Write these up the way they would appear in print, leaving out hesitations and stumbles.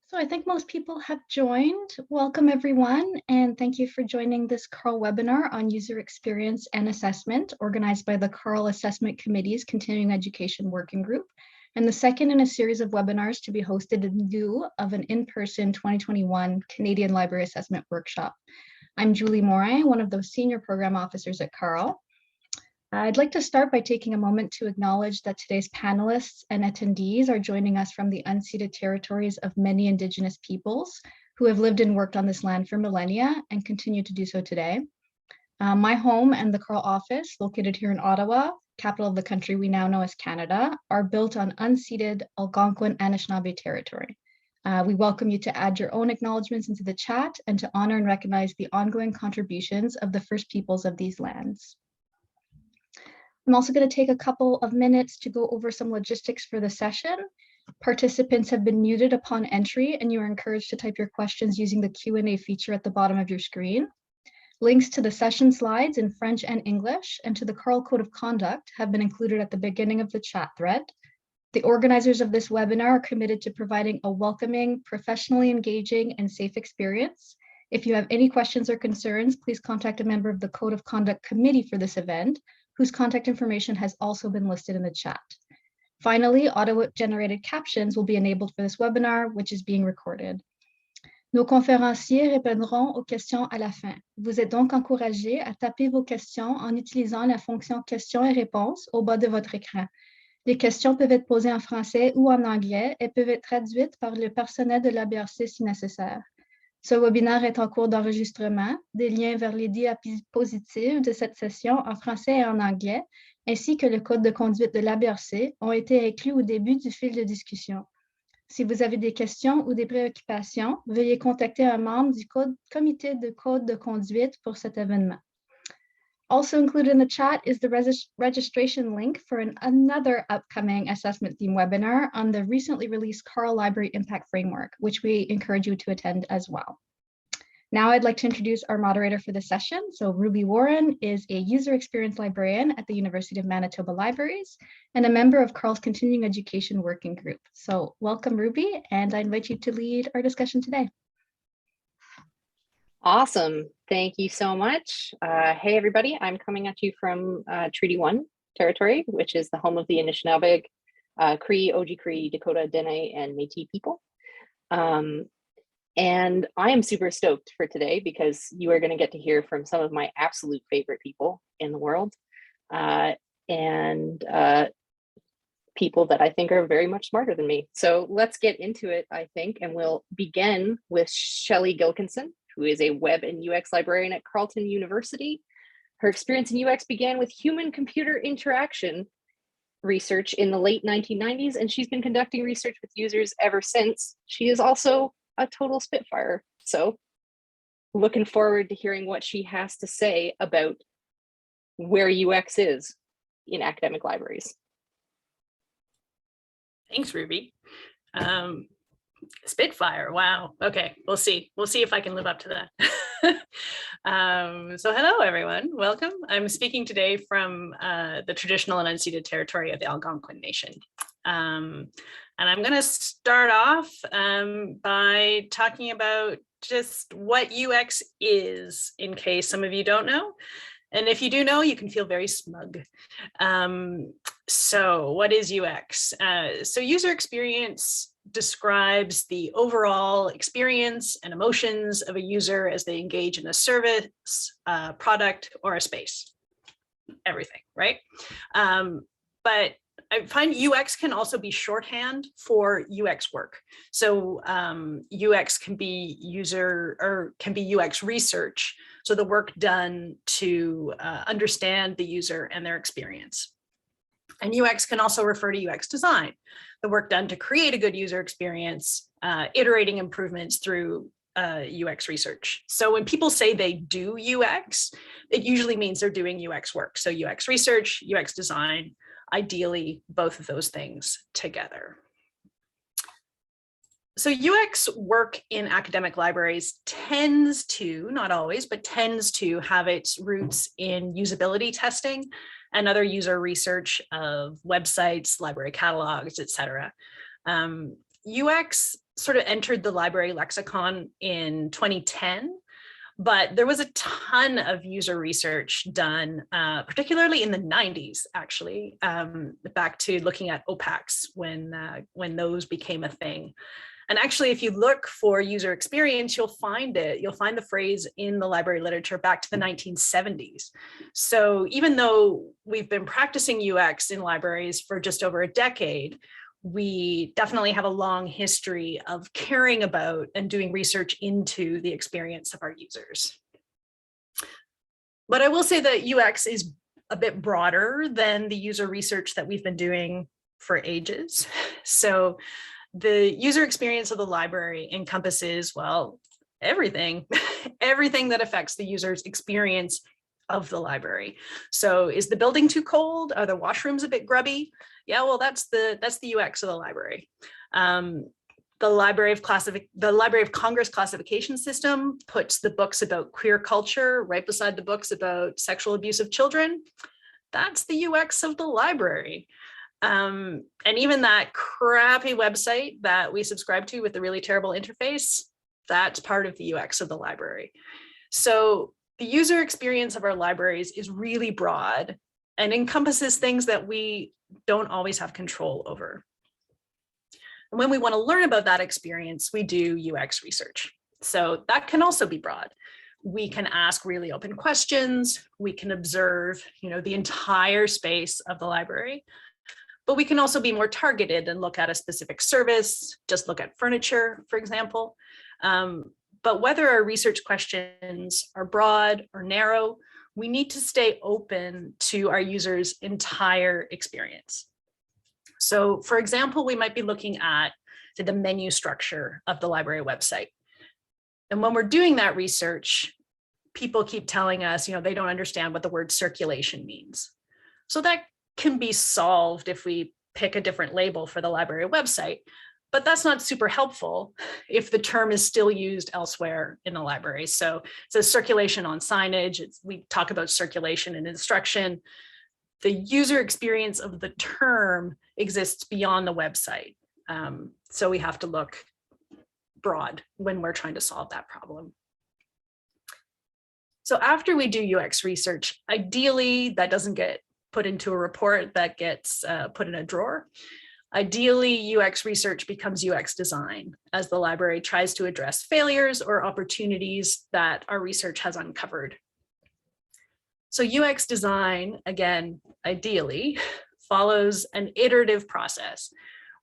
So I think most people have joined. Welcome everyone, and thank you for joining this CARL webinar on user experience and assessment organized by the CARL Assessment Committee's Continuing Education Working Group, and the second in a series of webinars to be hosted in lieu of an in-person 2021 Canadian Library Assessment Workshop. I'm Julie Morin, one of the Senior Program Officers at CARL. I'd like to start by taking a moment to acknowledge that today's panelists and attendees are joining us from the unceded territories of many Indigenous peoples who have lived and worked on this land for millennia and continue to do so today. My home and the CARL office, located here in Ottawa, capital of the country we now know as Canada, are built on unceded Algonquin Anishinaabe territory. We welcome you to add your own acknowledgements into the chat and to honor and recognize the ongoing contributions of the First Peoples of these lands. I'm also going to take a couple of minutes to go over some logistics for the session. Participants have been muted upon entry, and you are encouraged to type your questions using the Q&A feature at the bottom of your screen. Links to the session slides in French and English and to the CARL Code of Conduct have been included at the beginning of the chat thread. The organizers of this webinar are committed to providing a welcoming, professionally engaging, and safe experience. If you have any questions or concerns, please contact a member of the Code of Conduct Committee for this event, whose contact information has also been listed in the chat. Finally, auto-generated captions will be enabled for this webinar, which is being recorded. Nos conférenciers répondront aux questions à la fin. Vous êtes donc encouragés à taper vos questions en utilisant la fonction questions et réponses au bas de votre écran. Les questions peuvent être posées en français ou en anglais et peuvent être traduites par le personnel de l'ABRC si nécessaire. Ce webinaire est en cours d'enregistrement. Des liens vers les diapositives de cette session en français et en anglais, ainsi que le code de conduite de l'ABRC, ont été inclus au début du fil de discussion. Si vous avez des questions ou des préoccupations, veuillez contacter un membre du comité de code de conduite pour cet événement. Also included in the chat is the registration link for another upcoming assessment theme webinar on the recently released CARL Library Impact Framework, which we encourage you to attend as well. Now I'd like to introduce our moderator for the session. So Ruby Warren is a user experience librarian at the University of Manitoba Libraries and a member of CARL's Continuing Education Working Group. So welcome, Ruby, and I invite you to lead our discussion today. Awesome. Thank you so much. Hey, everybody. I'm coming at you from Treaty 1 territory, which is the home of the Anishinaabe, Cree, Oji-Cree, Dakota, Dene, and Métis people. And I am super stoked for today because you are going to get to hear from some of my absolute favorite people in the world and people that I think are very much smarter than me. So let's get into it, I think, and we'll begin with Shelly Gilkinson, who is a web and UX librarian at Carleton University. Her experience in UX began with human-computer interaction research in the late 1990s, and she's been conducting research with users ever since. She is also a total Spitfire. So looking forward to hearing what she has to say about where UX is in academic libraries. Thanks, Ruby. Spitfire, wow. Okay, we'll see. We'll see if I can live up to that. So hello, everyone. Welcome. I'm speaking today from the traditional and unceded territory of the Algonquin Nation. And I'm going to start off by talking about just what UX is, in case some of you don't know. And if you do know, you can feel very smug. So what is UX? So user experience describes the overall experience and emotions of a user as they engage in a service, product, or a space. Everything, right? But I find UX can also be shorthand for UX work. So UX can be UX research. So the work done to understand the user and their experience. And UX can also refer to UX design, the work done to create a good user experience, iterating improvements through UX research. So when people say they do UX, it usually means they're doing UX work. So UX research, UX design, ideally both of those things together. So UX work in academic libraries tends to, not always, but tends to have its roots in usability testing and other user research of websites, library catalogs, et cetera. UX sort of entered the library lexicon in 2010, but there was a ton of user research done, particularly in the 90s, actually, back to looking at OPACs when those became a thing. And actually, if you look for user experience, you'll find it. You'll find the phrase in the library literature back to the 1970s. So even though we've been practicing UX in libraries for just over a decade, we definitely have a long history of caring about and doing research into the experience of our users. But I will say that UX is a bit broader than the user research that we've been doing for ages. So the user experience of the library encompasses, well, everything, everything that affects the user's experience of the library. So is the building too cold? Are the washrooms a bit grubby? Yeah, well, that's the UX of the library. The Library of Congress classification system puts the books about queer culture right beside the books about sexual abuse of children. That's the UX of the library. And even that crappy website that we subscribe to with the really terrible interface, that's part of the UX of the library. So the user experience of our libraries is really broad and encompasses things that we don't always have control over. And when we want to learn about that experience, we do UX research. So that can also be broad. We can ask really open questions. We can observe, the entire space of the library. But we can also be more targeted and look at a specific service, just look at furniture, for example. But whether our research questions are broad or narrow, we need to stay open to our users' entire experience. So for example, we might be looking at the menu structure of the library website. And when we're doing that research, people keep telling us, they don't understand what the word circulation means. So that can be solved if we pick a different label for the library website, but that's not super helpful if the term is still used elsewhere in the library. So circulation on signage, we talk about circulation and instruction. The user experience of the term exists beyond the website. So we have to look broad when we're trying to solve that problem. So after we do UX research, ideally that doesn't get put into a report that gets put in a drawer. Ideally, UX research becomes UX design as the library tries to address failures or opportunities that our research has uncovered. So UX design, again, ideally, follows an iterative process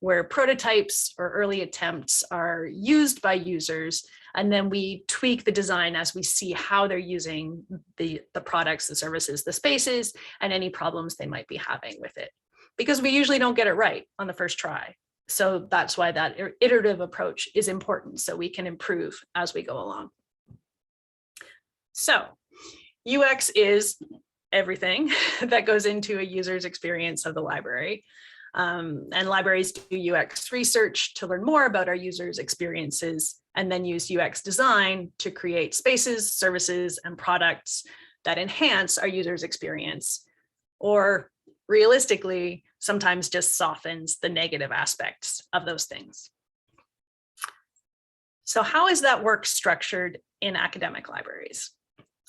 where prototypes or early attempts are used by users, and then we tweak the design as we see how they're using the products, the services, the spaces, and any problems they might be having with it. Because we usually don't get it right on the first try. So that's why that iterative approach is important, so we can improve as we go along. So UX is everything that goes into a user's experience of the library. And libraries do UX research to learn more about our users' experiences, and then use UX design to create spaces, services, and products that enhance our users' experience, or realistically, sometimes just softens the negative aspects of those things. So how is that work structured in academic libraries?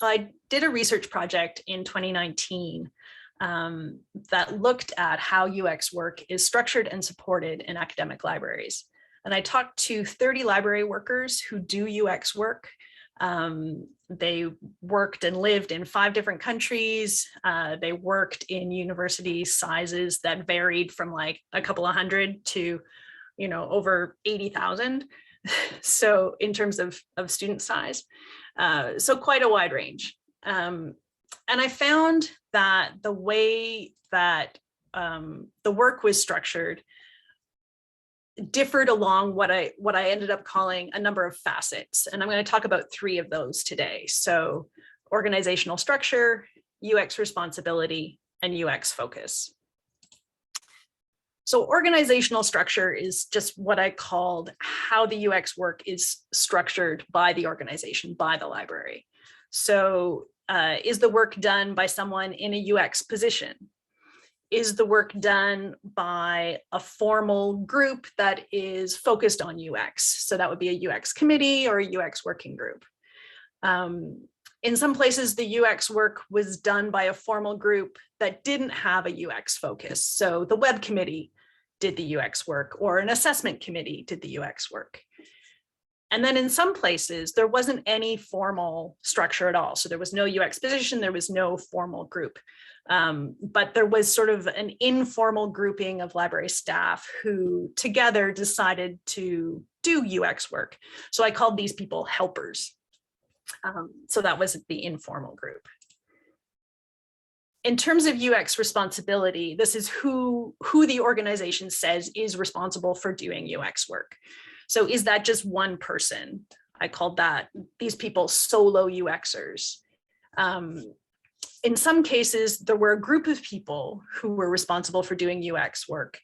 I did a research project in 2019 that looked at how UX work is structured and supported in academic libraries. And I talked to 30 library workers who do UX work. They worked and lived in 5 different countries. They worked in university sizes that varied from like a couple of hundred to, over 80,000. So in terms of student size, so quite a wide range. And I found that the way that the work was structured differed along what I ended up calling a number of facets. And I'm going to talk about 3 of those today. So organizational structure, UX responsibility, and UX focus. So organizational structure is just what I called how the UX work is structured by the organization, by the library. So is the work done by someone in a UX position? is the work done by a formal group that is focused on UX? So that would be a UX committee or a UX working group. In some places, the UX work was done by a formal group that didn't have a UX focus. So the web committee did the UX work, or an assessment committee did the UX work. And then in some places, there wasn't any formal structure at all. So there was no UX position, there was no formal group. But there was sort of an informal grouping of library staff who together decided to do UX work. So I called these people helpers. So that was the informal group. In terms of UX responsibility, this is who the organization says is responsible for doing UX work. So is that just one person? I called these people solo UXers. In some cases, there were a group of people who were responsible for doing UX work,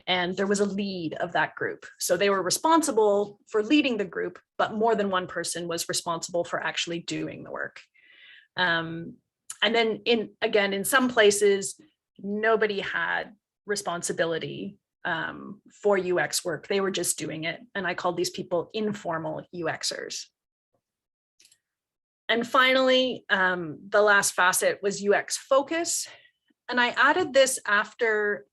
and there was a lead of that group. So they were responsible for leading the group, but more than one person was responsible for actually doing the work. And then in some places, nobody had responsibility for UX work. They were just doing it. And I called these people informal UXers. And finally, the last facet was UX focus. And I added this after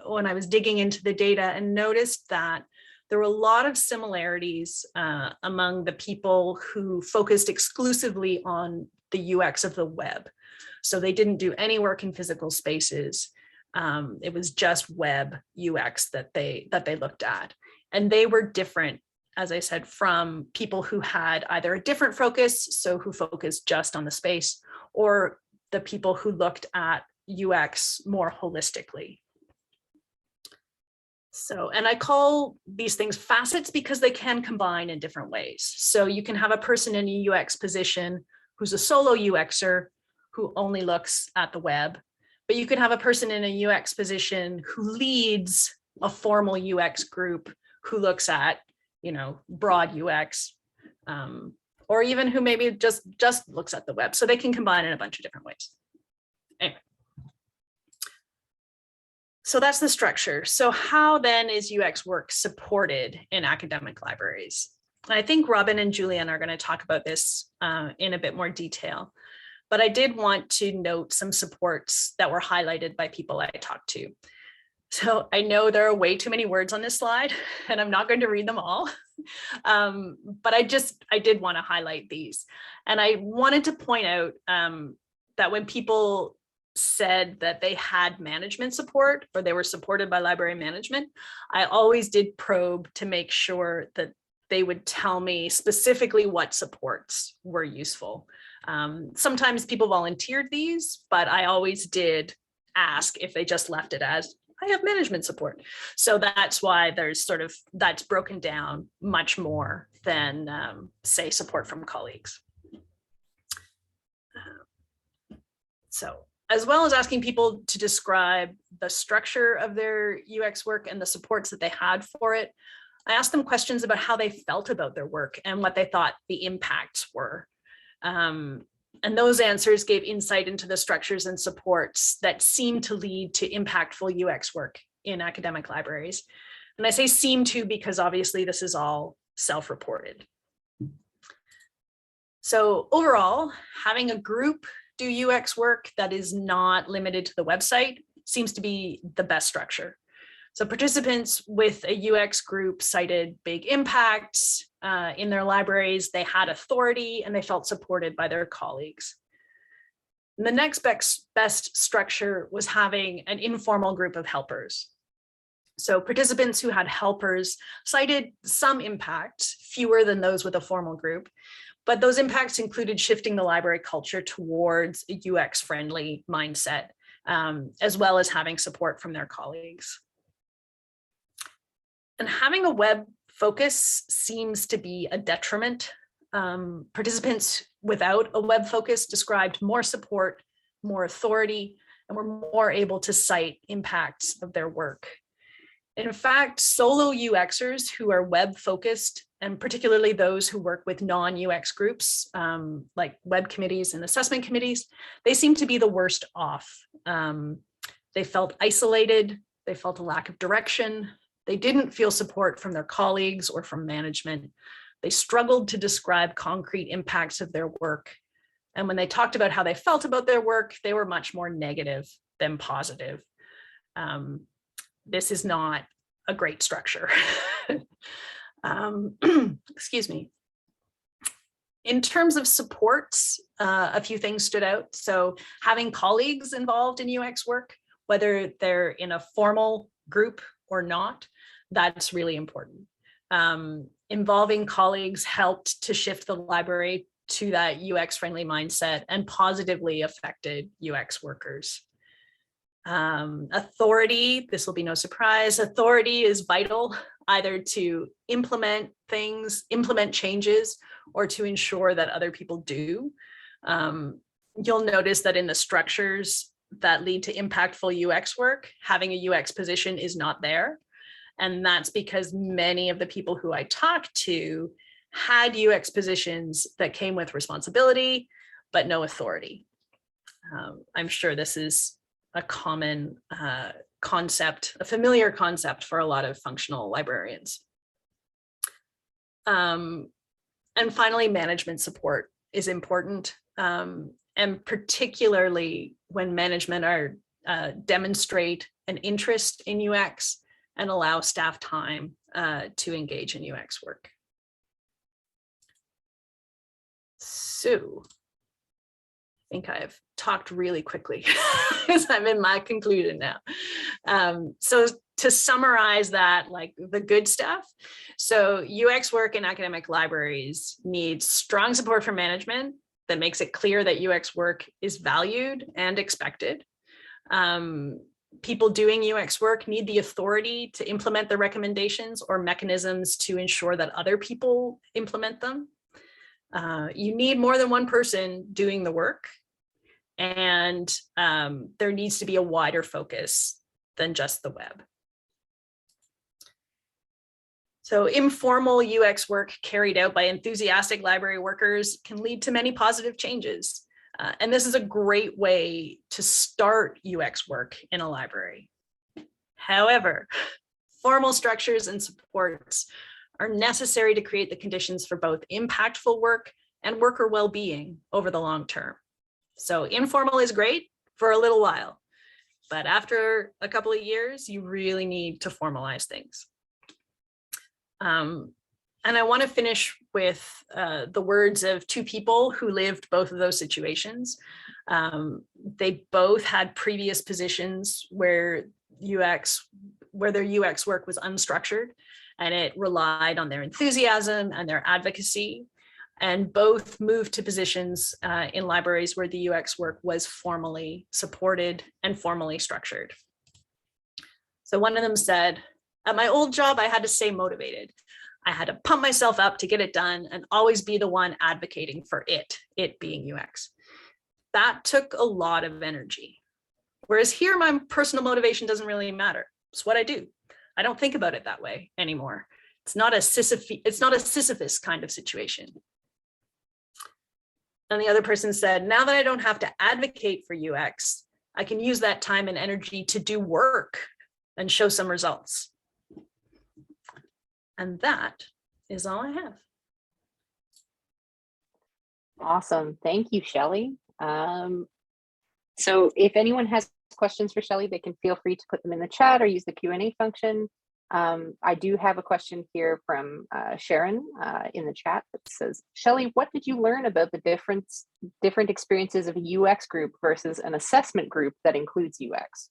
when I was digging into the data and noticed that there were a lot of similarities among the people who focused exclusively on the UX of the web. So they didn't do any work in physical spaces. It was just web UX that they looked at. And they were different, as I said, from people who had either a different focus, so who focused just on the space, or the people who looked at UX more holistically. So, and I call these things facets because they can combine in different ways. So you can have a person in a UX position who's a solo UXer who only looks at the web, but you could have a person in a UX position who leads a formal UX group who looks at, broad UX, or even who maybe just looks at the web. So they can combine in a bunch of different ways. Anyway. So that's the structure. So how then is UX work supported in academic libraries? I think Robin and Julian are going to talk about this in a bit more detail, but I did want to note some supports that were highlighted by people I talked to. So I know there are way too many words on this slide, and I'm not going to read them all, but I did want to highlight these. And I wanted to point out that when people said that they had management support or they were supported by library management, I always did probe to make sure that they would tell me specifically what supports were useful. Sometimes people volunteered these, but I always did ask if they just left it as, I have management support. So that's why that's broken down much more than say support from colleagues. So as well as asking people to describe the structure of their UX work and the supports that they had for it, I asked them questions about how they felt about their work and what they thought the impacts were. And those answers gave insight into the structures and supports that seem to lead to impactful UX work in academic libraries. And I say seem to because obviously this is all self-reported. So overall, having a group do UX work that is not limited to the website seems to be the best structure. So participants with a UX group cited big impacts in their libraries, they had authority, and they felt supported by their colleagues. And the next best structure was having an informal group of helpers. So participants who had helpers cited some impact, fewer than those with a formal group, but those impacts included shifting the library culture towards a UX-friendly mindset, as well as having support from their colleagues. And having a web focus seems to be a detriment. Participants without a web focus described more support, more authority, and were more able to cite impacts of their work. In fact, solo UXers who are web focused, and particularly those who work with non-UX groups, like web committees and assessment committees, they seem to be the worst off. They felt isolated. They felt a lack of direction. They didn't feel support from their colleagues or from management. They struggled to describe concrete impacts of their work. And when they talked about how they felt about their work, they were much more negative than positive. This is not a great structure. Excuse me. In terms of supports, a few things stood out. So having colleagues involved in UX work, whether they're in a formal group or not, that's really important. Involving colleagues helped to shift the library to that UX-friendly mindset and positively affected UX workers. Authority, this will be no surprise, authority is vital either to implement things, implement changes, or to ensure that other people do. You'll notice that in the structures that lead to impactful UX work, having a UX position is not there. And that's because many of the people who I talked to had UX positions that came with responsibility, but no authority. I'm sure this is a common concept, a familiar concept for a lot of functional librarians. And finally, management support is important, and particularly when management are demonstrate an interest in UX and allow staff time to engage in UX work. So I think I've talked really quickly because I'm in my conclusion now. So to summarize that, like the good stuff. So UX work in academic libraries needs strong support from management that makes it clear that UX work is valued and expected. People doing UX work need the authority to implement the recommendations or mechanisms to ensure that other people implement them. You need more than one person doing the work, and there needs to be a wider focus than just the web. So informal UX work carried out by enthusiastic library workers can lead to many positive changes. And this is a great way to start UX work in a library. However, formal structures and supports are necessary to create the conditions for both impactful work and worker well-being over the long term. So informal is great for a little while, but after a couple of years, you really need to formalize things. And I want to finish with the words of two people who lived both of those situations. They both had previous positions where their UX work was unstructured, and it relied on their enthusiasm and their advocacy. And both moved to positions in libraries where the UX work was formally supported and formally structured. So one of them said, at my old job, I had to stay motivated. I had to pump myself up to get it done and always be the one advocating for it being UX. That took a lot of energy. Whereas here, my personal motivation doesn't really matter. It's what I do. I don't think about it that way anymore. It's not a Sisyphus kind of situation. And the other person said, now that I don't have to advocate for UX, I can use that time and energy to do work and show some results. And that is all I have. Awesome. Thank you, Shelly. So if anyone has questions for Shelly, they can feel free to put them in the chat or use the Q&A function. I do have a question here from Sharon in the chat that says, Shelly, what did you learn about the different experiences of a UX group versus an assessment group that includes UX?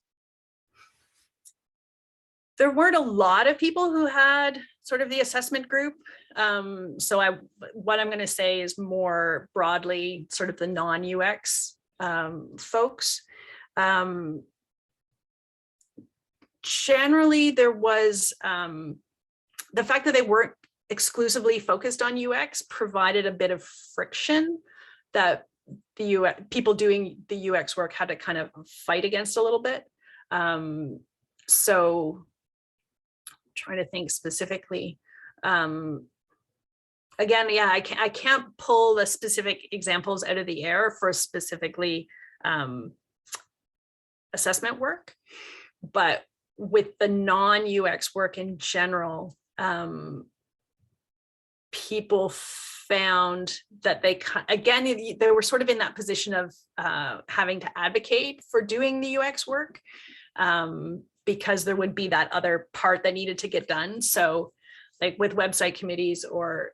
There weren't a lot of people who had sort of the assessment group. So what I'm going to say is more broadly sort of the non-UX folks. Generally, there was the fact that they weren't exclusively focused on UX provided a bit of friction that the people doing the UX work had to kind of fight against a little bit. So trying to think specifically. Again, yeah, I can't pull the specific examples out of the air for specifically assessment work. But with the non-UX work in general, people found that they were sort of in that position of having to advocate for doing the UX work, because there would be that other part that needed to get done. So like with website committees or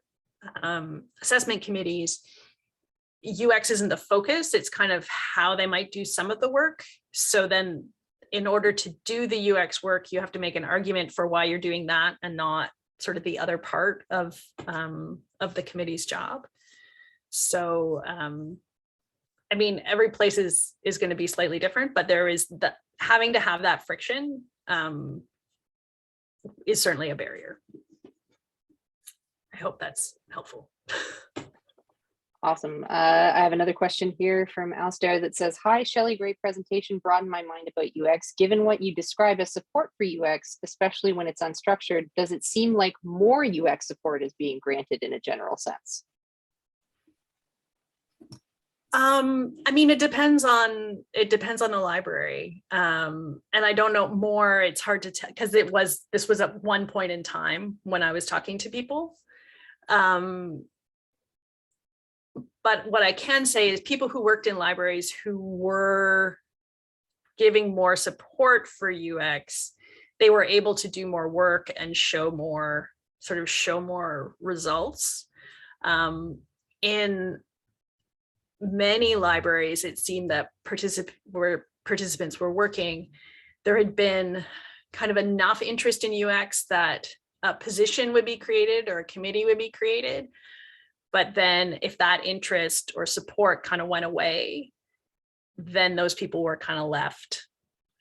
assessment committees, UX isn't the focus, it's kind of how they might do some of the work. So then in order to do the UX work, you have to make an argument for why you're doing that and not sort of the other part of the committee's job. So, I mean, every place is going to be slightly different, but there is that having to have that friction is certainly a barrier. I hope that's helpful. Awesome. I have another question here from Alistair that says, hi, Shelly, great presentation, broadened my mind about UX. Given what you describe as support for UX, especially when it's unstructured, does it seem like more UX support is being granted in a general sense? I mean, it depends on the library. And I don't know more, it's hard to tell because this was at one point in time when I was talking to people. But what I can say is people who worked in libraries who were giving more support for UX, they were able to do more work and show more results. In many libraries, it seemed that participants were working, there had been kind of enough interest in UX that a position would be created or a committee would be created. But then if that interest or support kind of went away, then those people were kind of left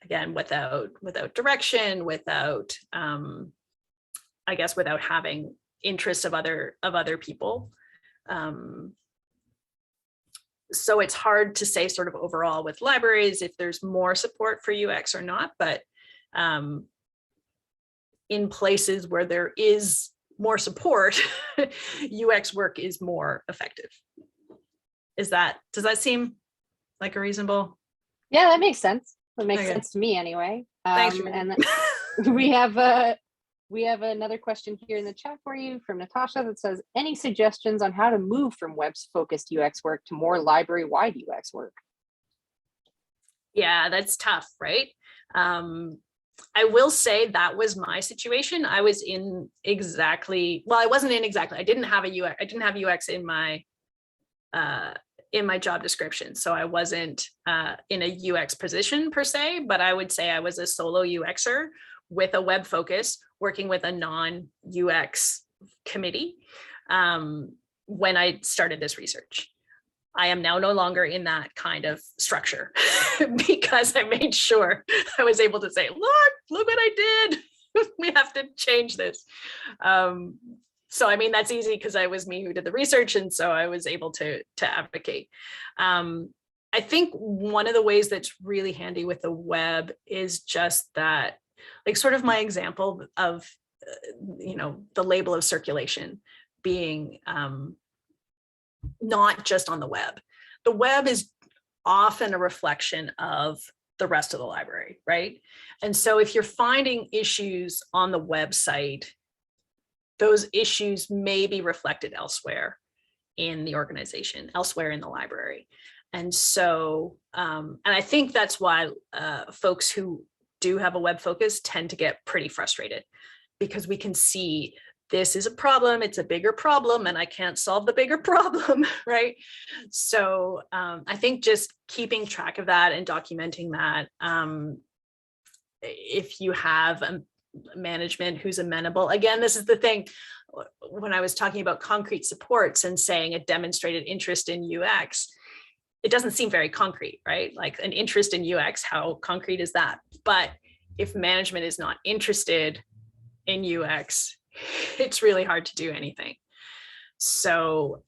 again without direction, without I guess without having interests of other people. So it's hard to say sort of overall with libraries if there's more support for UX or not, but in places where there is more support, UX work is more effective. Does that seem like a reasonable? Yeah, that makes sense. That makes sense to me anyway. Thanks. And we have another question here in the chat for you from Natasha that says, any suggestions on how to move from web-focused UX work to more library-wide UX work? Yeah, that's tough, right? I will say that was my situation. I was in exactly, well, I wasn't in exactly, I didn't have UX in my job description. So I wasn't in a UX position per se, but I would say I was a solo UXer with a web focus, working with a non-UX committee when I started this research. I am now no longer in that kind of structure because I made sure I was able to say, look what I did. We have to change this. So, I mean, that's easy because I was me who did the research. And so I was able to advocate. I think one of the ways that's really handy with the web is just that, like sort of my example of, the label of circulation being not just on the web. The web is often a reflection of the rest of the library, right? And so if you're finding issues on the website, those issues may be reflected elsewhere in the organization, elsewhere in the library. And so, and I think that's why folks who do have a web focus tend to get pretty frustrated, because we can see this is a problem, it's a bigger problem, and I can't solve the bigger problem, right? So I think just keeping track of that and documenting that, if you have a management who's amenable, again, this is the thing, when I was talking about concrete supports and saying a demonstrated interest in UX, it doesn't seem very concrete, right? Like an interest in UX, how concrete is that? But if management is not interested in UX, it's really hard to do anything. So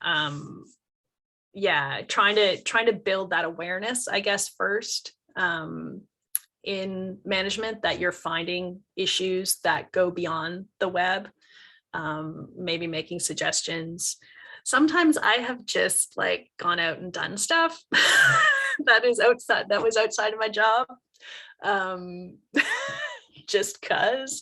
yeah, trying to build that awareness, I guess, first in management, that you're finding issues that go beyond the web, maybe making suggestions. Sometimes I have just like gone out and done stuff that was outside of my job. just cause.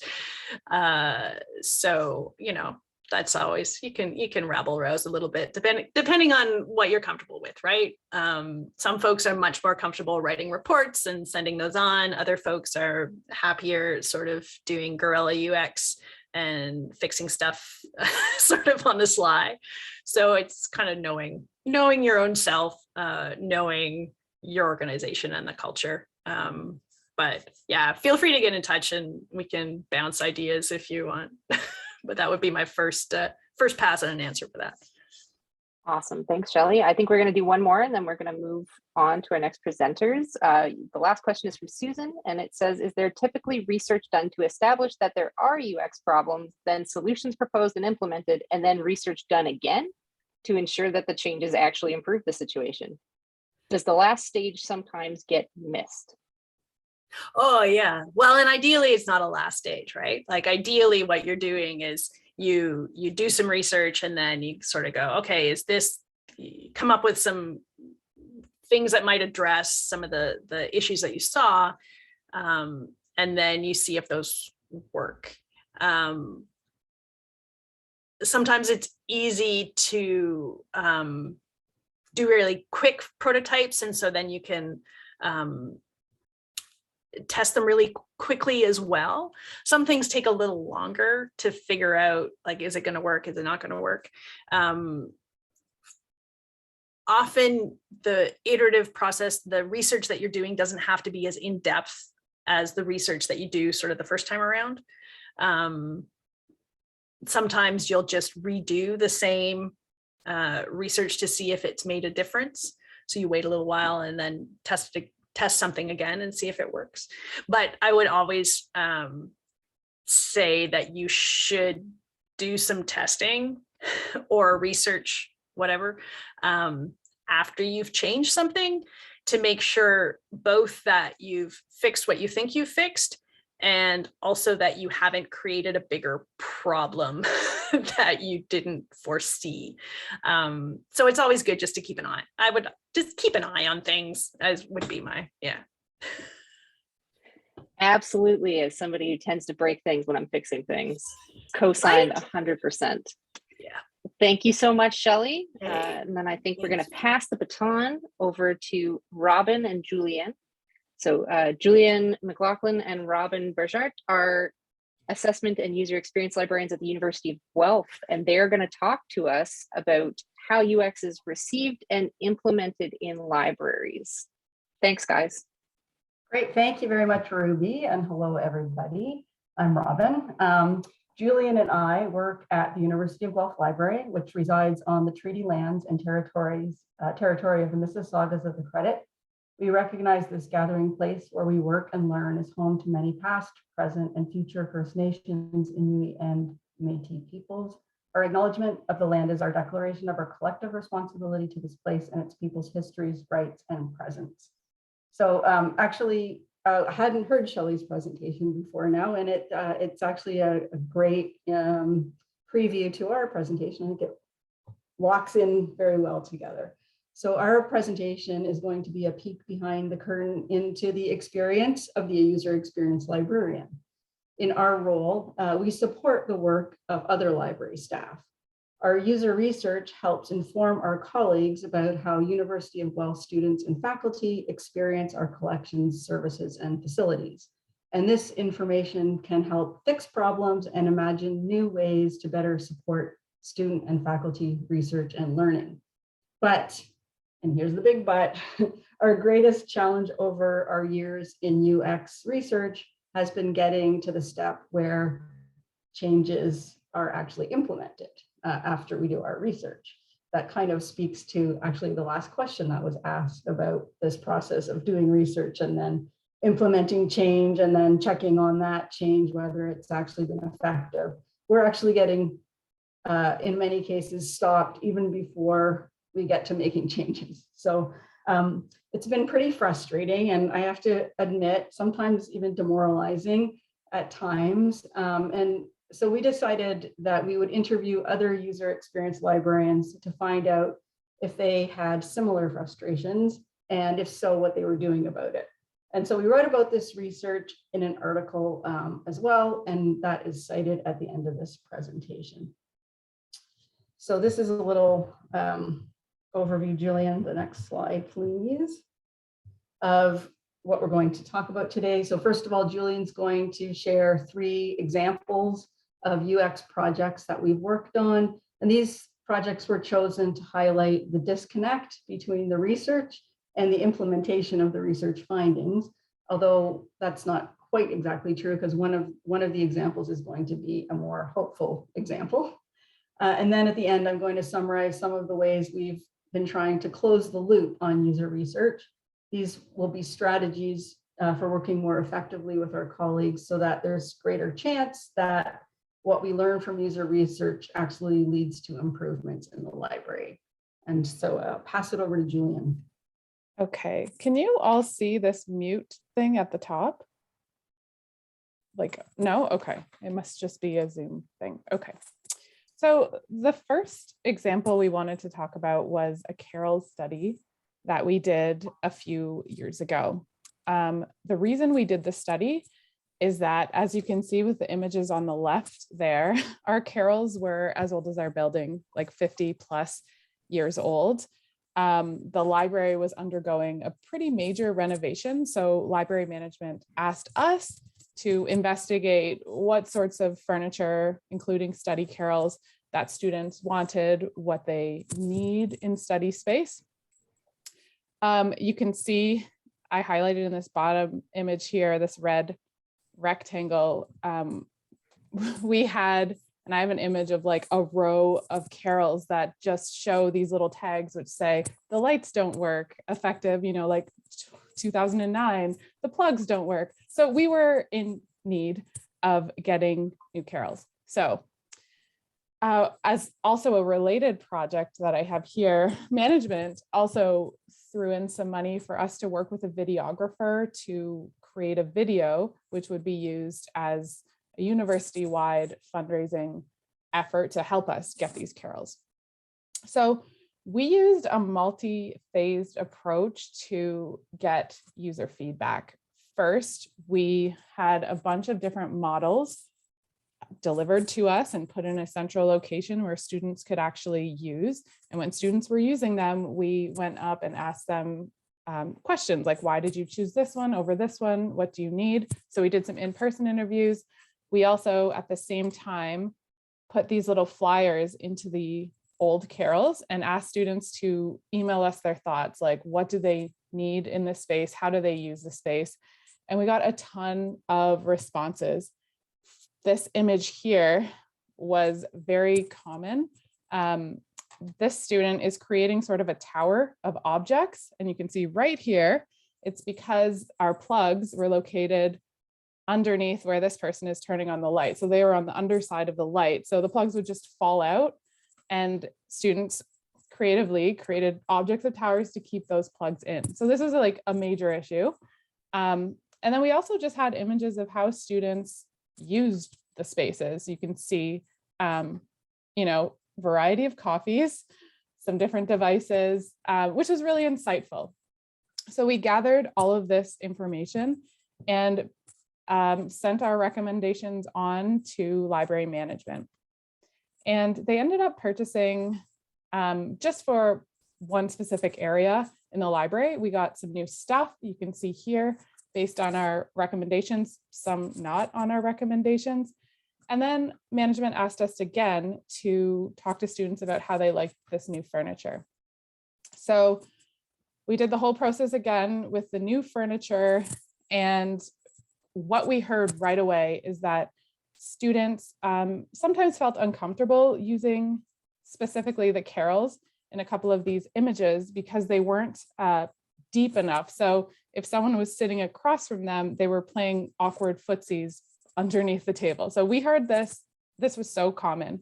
So, you know, that's always, you can rabble rouse a little bit depending on what you're comfortable with, right? Some folks are much more comfortable writing reports and sending those on. Other folks are happier sort of doing guerrilla UX and fixing stuff sort of on the sly. So it's kind of knowing your own self, knowing your organization and the culture. But yeah, feel free to get in touch and we can bounce ideas if you want. But that would be my first pass at an answer for that. Awesome. Thanks, Shelly. I think we're going to do one more and then we're going to move on to our next presenters. The last question is from Susan, and it says, is there typically research done to establish that there are UX problems, then solutions proposed and implemented, and then research done again to ensure that the changes actually improve the situation? Does the last stage sometimes get missed? Oh yeah. Well, and ideally it's not a last stage, right? Like ideally what you're doing is you do some research and then you sort of go, okay, is this, come up with some things that might address some of the issues that you saw, and then you see if those work. Sometimes it's easy to do really quick prototypes, and so then you can test them really quickly as well. Some things take a little longer to figure out, like, is it going to work? Is it not going to work? Often the iterative process, the research that you're doing doesn't have to be as in-depth as the research that you do sort of the first time around. Sometimes you'll just redo the same research to see if it's made a difference. So you wait a little while and then test something again and see if it works. But I would always say that you should do some testing or research, whatever, after you've changed something, to make sure both that you've fixed what you think you fixed and also that you haven't created a bigger problem that you didn't foresee. So it's always good just to keep an eye. I would just keep an eye on things, as would be my, yeah. Absolutely, as somebody who tends to break things when I'm fixing things, co-sign 100%. Yeah. Thank you so much, Shelly. And then I think we're going to pass the baton over to Robin and Julian. So Julian McLaughlin and Robin Bergart are assessment and user experience librarians at the University of Guelph, and they're going to talk to us about how UX is received and implemented in libraries. Thanks, guys. Great, thank you very much, Ruby, and hello, everybody. I'm Robin. Julian and I work at the University of Guelph Library, which resides on the treaty lands and territory of the Mississaugas of the Credit. We recognize this gathering place where we work and learn is home to many past, present, and future First Nations, Inuit, and Métis peoples. Our acknowledgement of the land is our declaration of our collective responsibility to this place and its people's histories, rights, and presence. So actually, I hadn't heard Shelly's presentation before now, and it's actually a great preview to our presentation. I think it locks in very well together. So our presentation is going to be a peek behind the curtain into the experience of the user experience librarian. In our role, we support the work of other library staff. Our user research helps inform our colleagues about how University of Guelph students and faculty experience our collections, services, and facilities. And this information can help fix problems and imagine new ways to better support student and faculty research and learning. But, and here's the big but, our greatest challenge over our years in UX research has been getting to the step where changes are actually implemented after we do our research. That kind of speaks to actually the last question that was asked about this process of doing research and then implementing change and then checking on that change, whether it's actually been effective. We're actually getting, in many cases, stopped even before we get to making changes. So it's been pretty frustrating, and I have to admit, sometimes even demoralizing at times. And so we decided that we would interview other user experience librarians to find out if they had similar frustrations, and if so, what they were doing about it. And so we wrote about this research in an article as well, and that is cited at the end of this presentation. So this is a little overview, Julian, the next slide, please, of what we're going to talk about today. So first of all, Julian's going to share 3 examples of UX projects that we've worked on. And these projects were chosen to highlight the disconnect between the research and the implementation of the research findings, although that's not quite exactly true, because one of the examples is going to be a more hopeful example. And then at the end, I'm going to summarize some of the ways we've been trying to close the loop on user research. These will be strategies for working more effectively with our colleagues so that there's greater chance that what we learn from user research actually leads to improvements in the library. And so I'll pass it over to Julian. Okay, can you all see this mute thing at the top? Like, no? Okay, it must just be a Zoom thing. Okay. So the first example we wanted to talk about was a Carroll study that we did a few years ago. The reason we did the study is that, as you can see with the images on the left there, our Carrolls were as old as our building, like 50 plus years old. The library was undergoing a pretty major renovation. So library management asked us to investigate what sorts of furniture, including study carrels, that students wanted, what they need in study space. You can see, I highlighted in this bottom image here, this red rectangle. We had, and I have an image of like a row of carrels that just show these little tags which say the lights don't work, effective, you know, like 2009, the plugs don't work. So we were in need of getting new carrels. So as also a related project that I have here, management also threw in some money for us to work with a videographer to create a video, which would be used as a university-wide fundraising effort to help us get these carrels. So we used a multi-phased approach to get user feedback. First, we had a bunch of different models delivered to us and put in a central location where students could actually use. And when students were using them, we went up and asked them questions like, why did you choose this one over this one? What do you need? So we did some in-person interviews. We also, at the same time, put these little flyers into the old carrels and asked students to email us their thoughts, like what do they need in this space? How do they use the space? And we got a ton of responses. This image here was very common. This student is creating sort of a tower of objects. And you can see right here, it's because our plugs were located underneath where this person is turning on the light. So they were on the underside of the light. So the plugs would just fall out, and students creatively created objects of towers to keep those plugs in. So this is like a major issue. And then we also just had images of how students used the spaces. You can see, you know, variety of coffees, some different devices, which was really insightful. So we gathered all of this information and sent our recommendations on to library management. And they ended up purchasing, just for one specific area in the library, we got some new stuff you can see here based on our recommendations, some not on our recommendations. And then management asked us again to talk to students about how they liked this new furniture. So we did the whole process again with the new furniture, and what we heard right away is that students sometimes felt uncomfortable using specifically the carrels in a couple of these images because they weren't deep enough. So if someone was sitting across from them, they were playing awkward footsies underneath the table. So we heard this was so common.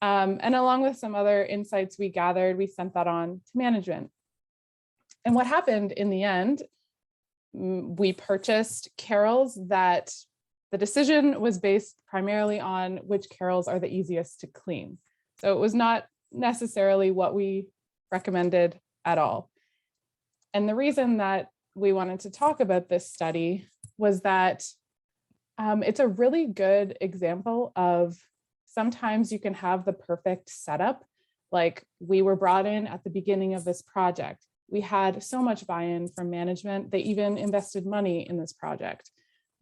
And along with some other insights we gathered, we sent that on to management. And what happened in the end, we purchased carrels that the decision was based primarily on which carrels are the easiest to clean. So it was not necessarily what we recommended at all. And the reason that we wanted to talk about this study was that it's a really good example of sometimes you can have the perfect setup. Like we were brought in at the beginning of this project. We had so much buy-in from management. They even invested money in this project.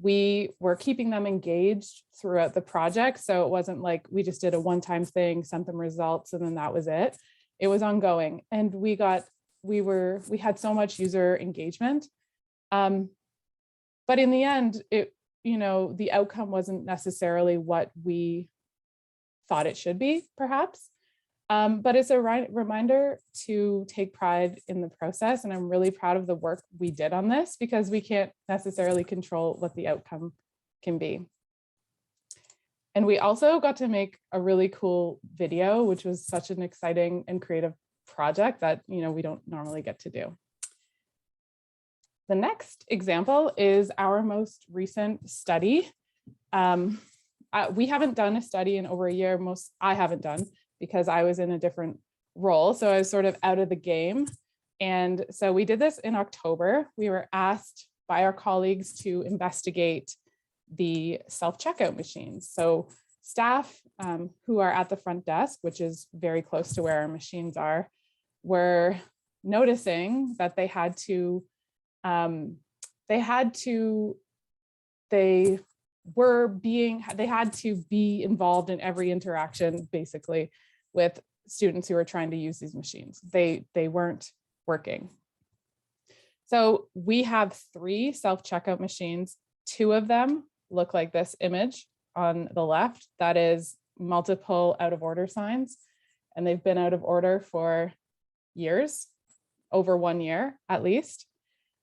We were keeping them engaged throughout the project. So it wasn't like we just did a one-time thing, sent them results, and then that was it. It was ongoing. And we had so much user engagement. But in the end, the outcome wasn't necessarily what we thought it should be, perhaps. But it's a reminder to take pride in the process. And I'm really proud of the work we did on this because we can't necessarily control what the outcome can be. And we also got to make a really cool video, which was such an exciting and creative project that we don't normally get to do. The next example is our most recent study. We haven't done a study in over a year. I haven't done because I was in a different role. So I was sort of out of the game. And so we did this in October. We were asked by our colleagues to investigate the self-checkout machines. So staff who are at the front desk, which is very close to where our machines are, were noticing that they had to be involved in every interaction, basically, with students who are trying to use these machines. They weren't working. So we have 3 self-checkout machines. 2 of them look like this image on the left. That is multiple out of order signs. And they've been out of order for years, over 1 year at least.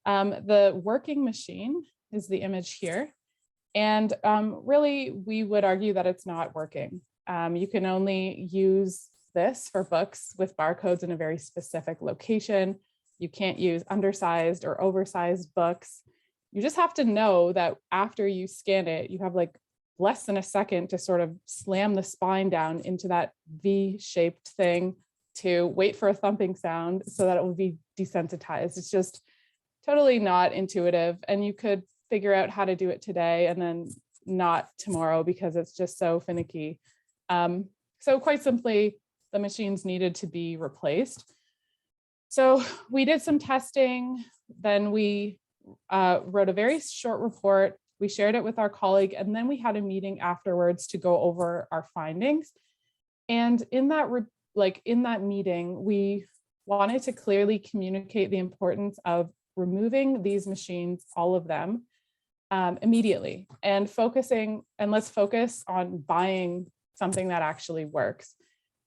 The working machine is the image here. And really, we would argue that it's not working. You can only use this for books with barcodes in a very specific location. You can't use undersized or oversized books. You just have to know that after you scan it, you have like less than a second to sort of slam the spine down into that V-shaped thing to wait for a thumping sound so that it will be desensitized. It's just totally not intuitive. And you could figure out how to do it today and then not tomorrow because it's just so finicky. So quite simply, the machines needed to be replaced. So we did some testing, then we wrote a very short report. We shared it with our colleague, and then we had a meeting afterwards to go over our findings. And in that meeting, we wanted to clearly communicate the importance of removing these machines, all of them, immediately, and let's focus on buying something that actually works,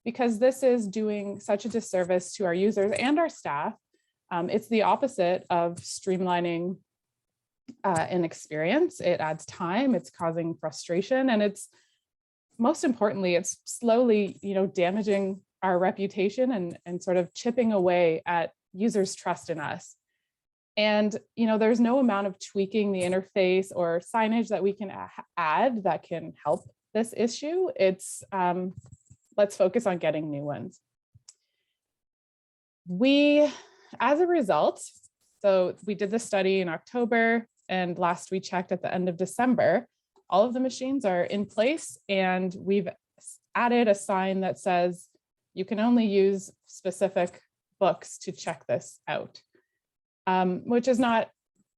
because this is doing such a disservice to our users and our staff. It's the opposite of streamlining an experience. It adds time, it's causing frustration, and it's most importantly, it's slowly, damaging our reputation and sort of chipping away at users' trust in us. And, there's no amount of tweaking the interface or signage that we can add that can help this issue. It's let's focus on getting new ones. As a result, so we did the study in October, and last we checked at the end of December, all of the machines are in place, and we've added a sign that says you can only use specific books to check this out, which is not,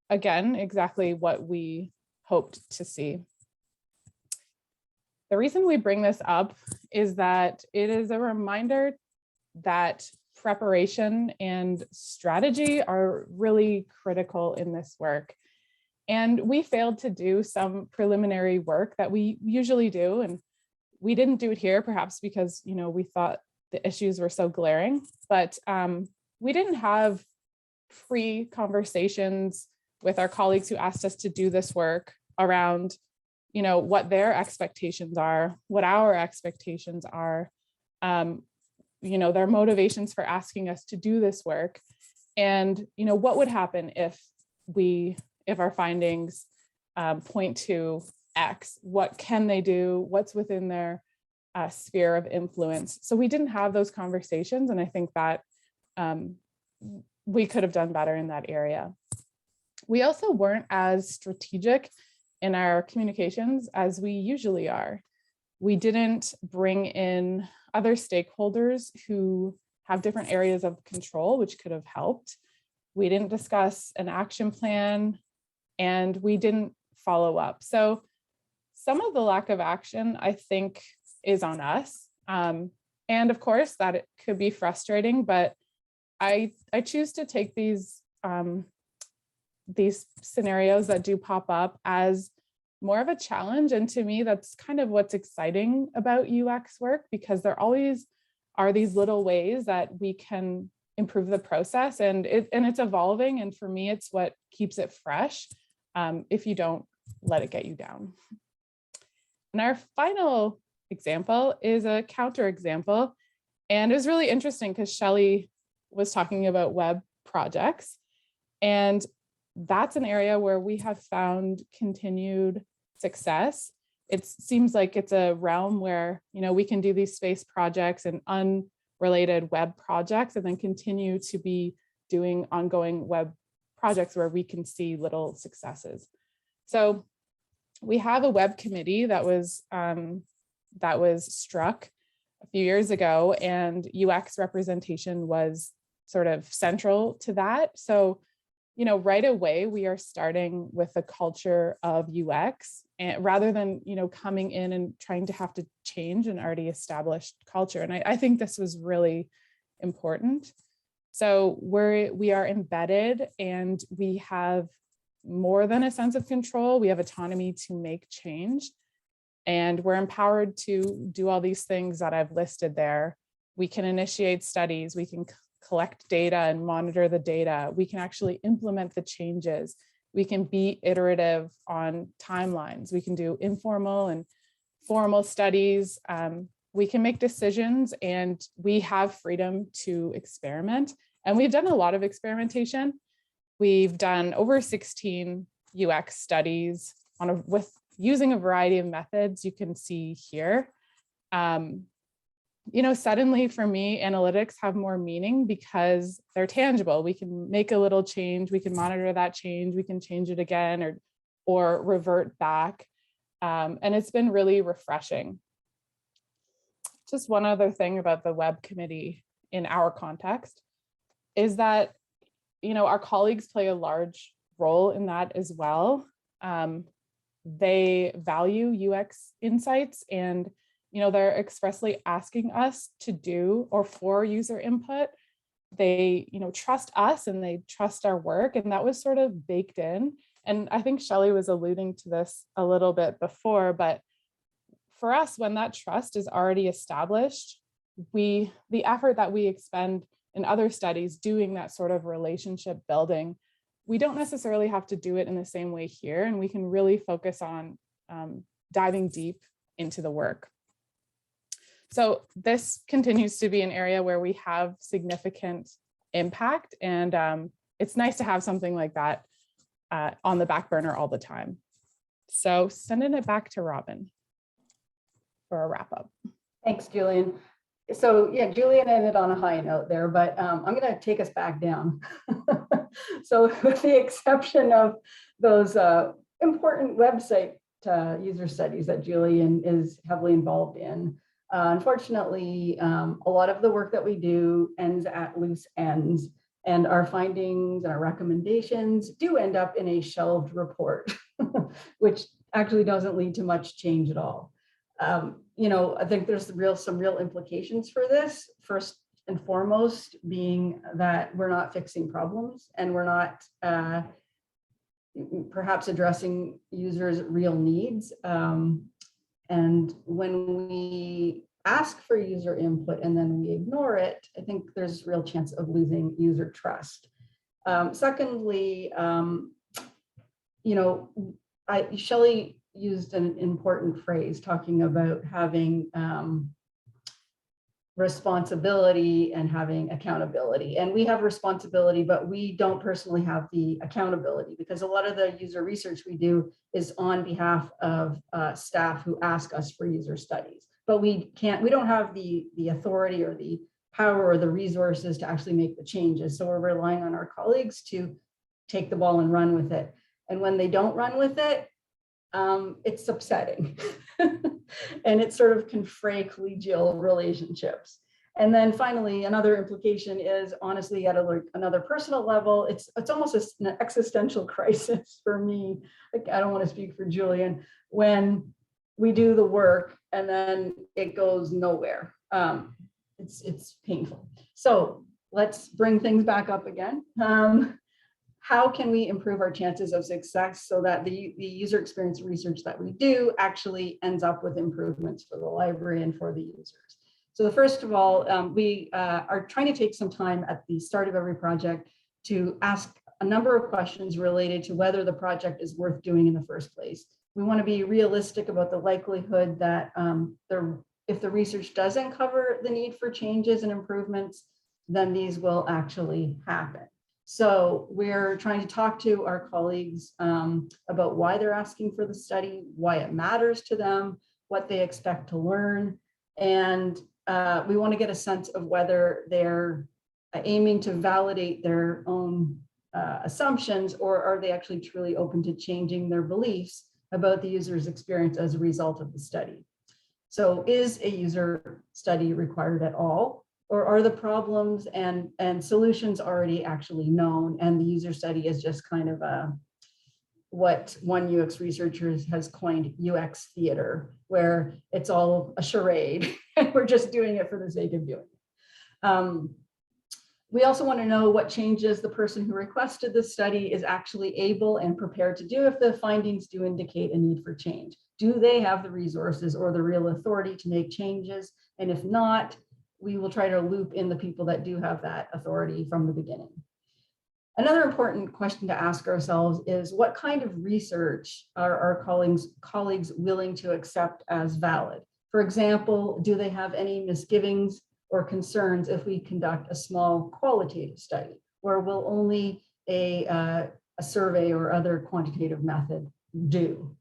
again, exactly what we hoped to see. The reason we bring this up is that it is a reminder that preparation and strategy are really critical in this work. And we failed to do some preliminary work that we usually do. And we didn't do it here, perhaps because, we thought the issues were so glaring, but we didn't have pre-conversations with our colleagues who asked us to do this work around, what their expectations are, what our expectations are, their motivations for asking us to do this work. And, what would happen if our findings point to X, what can they do? What's within their sphere of influence? So we didn't have those conversations. And I think that we could have done better in that area. We also weren't as strategic in our communications as we usually are. We didn't bring in other stakeholders who have different areas of control, which could have helped. We didn't discuss an action plan, and we didn't follow up. So some of the lack of action, I think, is on us. And of course, that it could be frustrating, but I choose to take these scenarios that do pop up as more of a challenge. And to me, that's kind of what's exciting about UX work, because there always are these little ways that we can improve the process, and it's evolving. And for me, it's what keeps it fresh if you don't let it get you down. And our final example is a counter example. And it was really interesting because Shelly was talking about web projects. And that's an area where we have found continued success. It seems like it's a realm where, you know, we can do these space projects and unrelated web projects, and then continue to be doing ongoing web projects where we can see little successes. So we have a web committee that was struck a few years ago, and UX representation was sort of central to that. So, you know, right away, we are starting with a culture of UX, and rather than, you know, coming in and trying to have to change an already established culture. And I think this was really important. So we are embedded, and we have more than a sense of control. We have autonomy to make change, and we're empowered to do all these things that I've listed there. We can initiate studies, we can collect data and monitor the data. We can actually implement the changes. We can be iterative on timelines. We can do informal and formal studies. We can make decisions, and we have freedom to experiment. And we've done a lot of experimentation. We've done over 16 UX studies with using a variety of methods you can see here. You know, suddenly for me, analytics have more meaning because they're tangible. We can make a little change, we can monitor that change, we can change it again or revert back. And it's been really refreshing. Just one other thing about the web committee in our context is that, you know, our colleagues play a large role in that as well. They value UX insights, and you know, they're expressly asking us to do or for user input. They, you know, trust us and they trust our work, and that was sort of baked in. And I think Shelly was alluding to this a little bit before, but for us, when that trust is already established, the effort that we expend in other studies doing that sort of relationship building, we don't necessarily have to do it in the same way here, and we can really focus on diving deep into the work. So this continues to be an area where we have significant impact, and it's nice to have something like that on the back burner all the time. So sending it back to Robin for a wrap up. Thanks, Julian. So yeah, Julian ended on a high note there, but I'm going to take us back down. So with the exception of those important website user studies that Julian is heavily involved in, unfortunately, a lot of the work that we do ends at loose ends, and our findings and our recommendations do end up in a shelved report, which actually doesn't lead to much change at all. You know, I think there's some real implications for this. First and foremost being that we're not fixing problems, and we're not perhaps addressing users' real needs. And when we ask for user input and then we ignore it, I think there's real chance of losing user trust. Secondly, you know, Shelly used an important phrase talking about having responsibility and having accountability. And we have responsibility, but we don't personally have the accountability, because a lot of the user research we do is on behalf of staff who ask us for user studies. But we don't have the authority or the power or the resources to actually make the changes. So we're relying on our colleagues to take the ball and run with it. And when they don't run with it, it's upsetting. And it sort of can fray collegial relationships. And then finally, another implication is honestly at another personal level, it's almost an existential crisis for me. Like, I don't want to speak for Julian, when we do the work and then it goes nowhere. It's painful. So let's bring things back up again. How can we improve our chances of success so that the user experience research that we do actually ends up with improvements for the library and for the users? So first of all, we are trying to take some time at the start of every project to ask a number of questions related to whether the project is worth doing in the first place. We want to be realistic about the likelihood that if the research does uncover the need for changes and improvements, then these will actually happen. So we're trying to talk to our colleagues about why they're asking for the study, why it matters to them, what they expect to learn. And we want to get a sense of whether they're aiming to validate their own assumptions, or are they actually truly open to changing their beliefs about the user's experience as a result of the study. So is a user study required at all? Or are the problems and solutions already actually known, and the user study is just kind of what one UX researcher has coined UX theater, where it's all a charade and we're just doing it for the sake of doing it. We also want to know what changes the person who requested the study is actually able and prepared to do if the findings do indicate a need for change. Do they have the resources or the real authority to make changes? And if not, we will try to loop in the people that do have that authority from the beginning. Another important question to ask ourselves is, what kind of research are our colleagues willing to accept as valid? For example, do they have any misgivings or concerns if we conduct a small qualitative study, or will only a survey or other quantitative method do?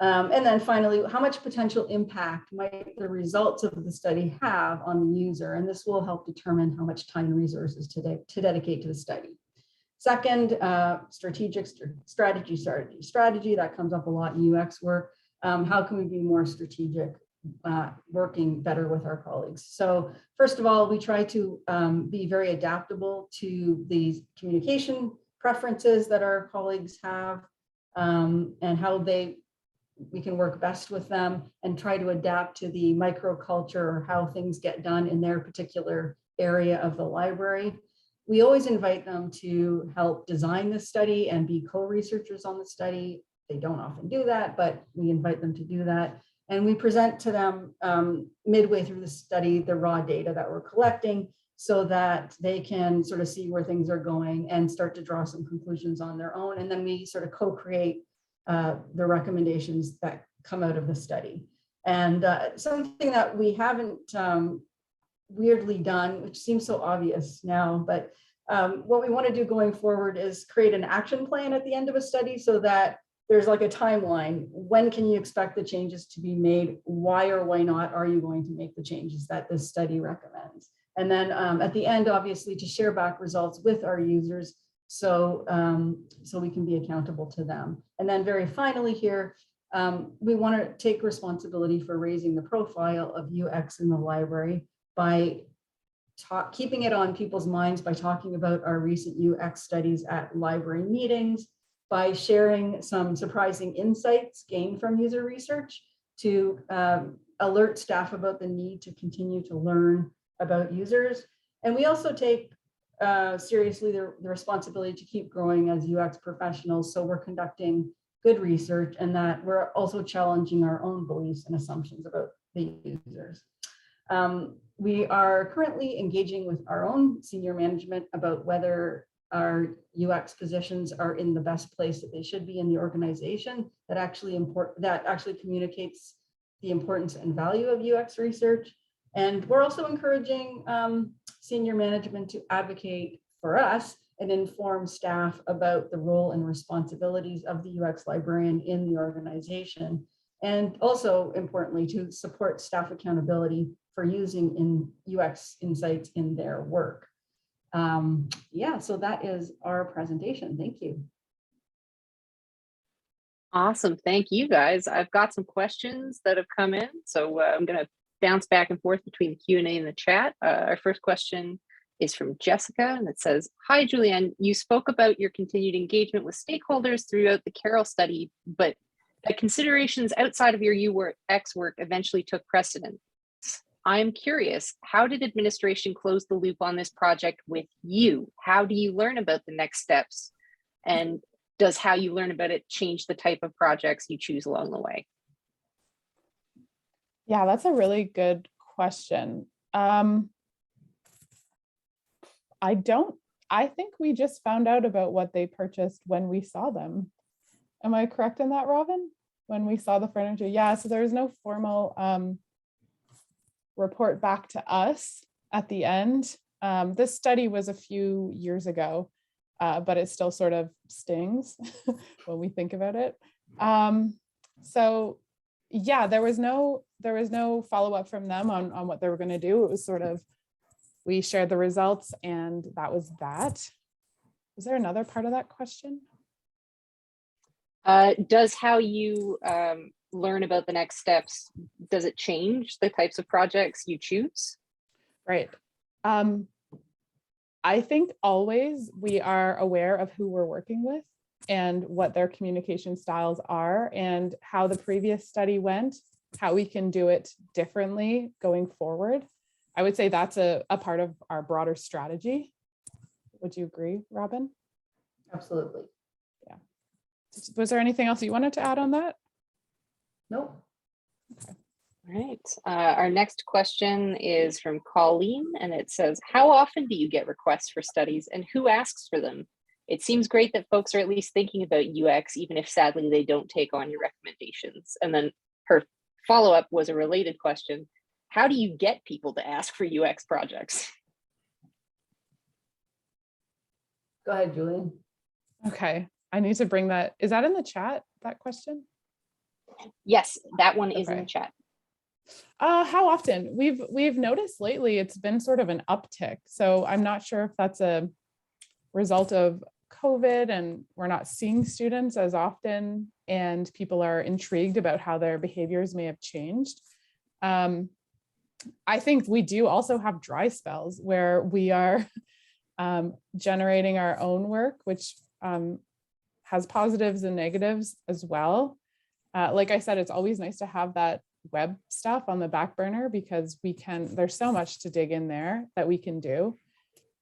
And then finally, how much potential impact might the results of the study have on the user? And this will help determine how much time and resources to dedicate to the study. Second, strategy, that comes up a lot in UX work. How can we be more strategic, working better with our colleagues? So first of all, we try to be very adaptable to these communication preferences that our colleagues have, and how we can work best with them, and try to adapt to the microculture or how things get done in their particular area of the library. We always invite them to help design the study and be co-researchers on the study. They don't often do that, but we invite them to do that. And we present to them midway through the study the raw data that we're collecting, so that they can sort of see where things are going and start to draw some conclusions on their own. And then we sort of co-create the recommendations that come out of the study. And something that we haven't weirdly done, which seems so obvious now, but what we want to do going forward is create an action plan at the end of a study, so that there's like a timeline. When can you expect the changes to be made? Why or why not are you going to make the changes that this study recommends? And then at the end, obviously, to share back results with our users, so we can be accountable to them. And then very finally here, we want to take responsibility for raising the profile of UX in the library by keeping it on people's minds, by talking about our recent UX studies at library meetings, by sharing some surprising insights gained from user research to alert staff about the need to continue to learn about users. And we also take seriously the responsibility to keep growing as UX professionals. So we're conducting good research, and that we're also challenging our own beliefs and assumptions about the users. We are currently engaging with our own senior management about whether our UX positions are in the best place that they should be in the organization, that actually communicates the importance and value of UX research. And we're also encouraging senior management to advocate for us and inform staff about the role and responsibilities of the UX librarian in the organization. And also importantly, to support staff accountability for using UX insights in their work. Yeah, so that is our presentation. Thank you. Awesome. Thank you, guys. I've got some questions that have come in, so I'm going to bounce back and forth between the Q&A and the chat. Our first question is from Jessica, and it says, "Hi, Julianne. You spoke about your continued engagement with stakeholders throughout the Carroll study, but the considerations outside of your UX work eventually took precedence. I'm curious, how did administration close the loop on this project with you? How do you learn about the next steps? And does how you learn about it change the type of projects you choose along the way?" Yeah, that's a really good question. I think we just found out about what they purchased when we saw them. Am I correct in that, Robin? When we saw the furniture? Yeah, so there was no formal report back to us at the end. This study was a few years ago, but it still sort of stings when we think about it. So yeah, there was no follow-up from them on what they were going to do. It was sort of, we shared the results and that was that. Was there another part of that question? Does how you learn about the next steps, does it change the types of projects you choose? Right. I think always we are aware of who we're working with and what their communication styles are and how the previous study went, how we can do it differently going forward. I would say that's a part of our broader strategy. Would you agree, Robin? Absolutely. Yeah. Was there anything else you wanted to add on that? Nope. Okay. All right. Our next question is from Colleen, and it says, "How often do you get requests for studies and who asks for them? It seems great that folks are at least thinking about UX, even if sadly they don't take on your recommendations." And then her follow-up was a related question. "How do you get people to ask for UX projects?" Go ahead, Julian. Okay, I need to bring that. Is that in the chat, that question? Yes, that one is in the chat. How often? We've noticed lately it's been sort of an uptick. So I'm not sure if that's a result of COVID and we're not seeing students as often and people are intrigued about how their behaviors may have changed. I think we do also have dry spells where we are generating our own work, which has positives and negatives as well. Like I said, it's always nice to have that web stuff on the back burner because there's so much to dig in there that we can do.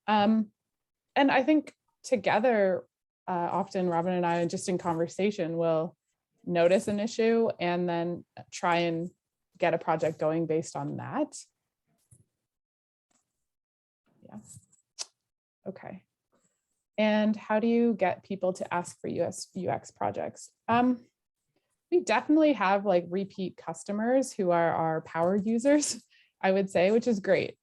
And I think together, often Robin and I, just in conversation, will notice an issue and then try and get a project going based on that. Yeah. Okay. And how do you get people to ask for UX projects? We definitely have like repeat customers who are our power users, I would say, which is great.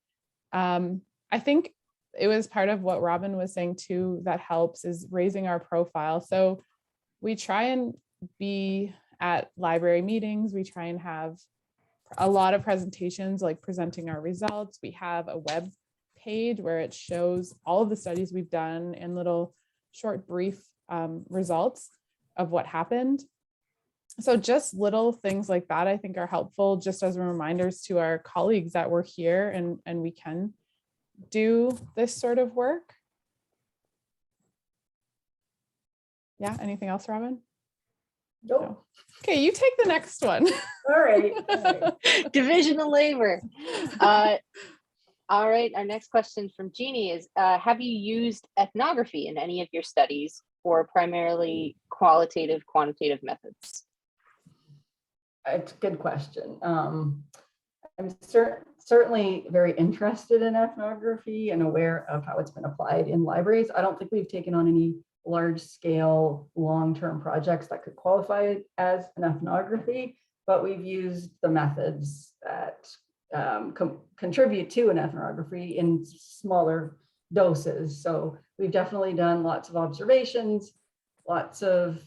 I think it was part of what Robin was saying too that helps is raising our profile. So we try and be at library meetings. We try and have a lot of presentations like presenting our results. We have a web page where it shows all of the studies we've done and little short brief results of what happened. So just little things like that, I think, are helpful just as reminders to our colleagues that we're here and we can do this sort of work. Yeah, anything else, Robin? Nope. No. Okay, you take the next one. All right. All right. Division of labor. All right, our next question from Jeannie is, have you used ethnography in any of your studies or primarily qualitative, quantitative methods? It's a good question. I'm certainly very interested in ethnography and aware of how it's been applied in libraries. I don't think we've taken on any large-scale, long-term projects that could qualify as an ethnography, but we've used the methods that contribute to an ethnography in smaller doses. So we've definitely done lots of observations, lots of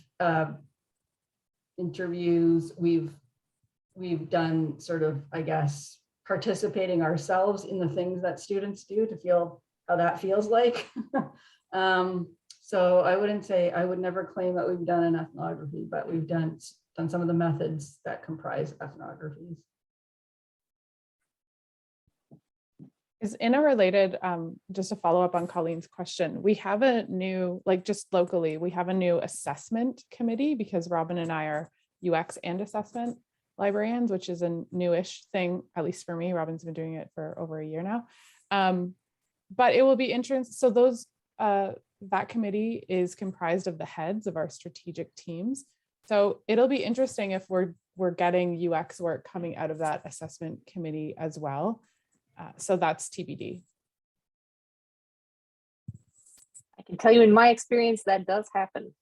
interviews. We've done sort of, I guess, participating ourselves in the things that students do to feel how that feels like. So I would never claim that we've done an ethnography, but we've done some of the methods that comprise ethnographies. Is interrelated, just to follow up on Colleen's question, we have a new, like just locally, we have a new assessment committee because Robin and I are UX and assessment librarians, which is a newish thing, at least for me. Robin's been doing it for over a year now. But it will be interesting. So those, that committee is comprised of the heads of our strategic teams. So it'll be interesting if we're getting UX work coming out of that assessment committee as well. So that's TBD. I can tell you in my experience that does happen.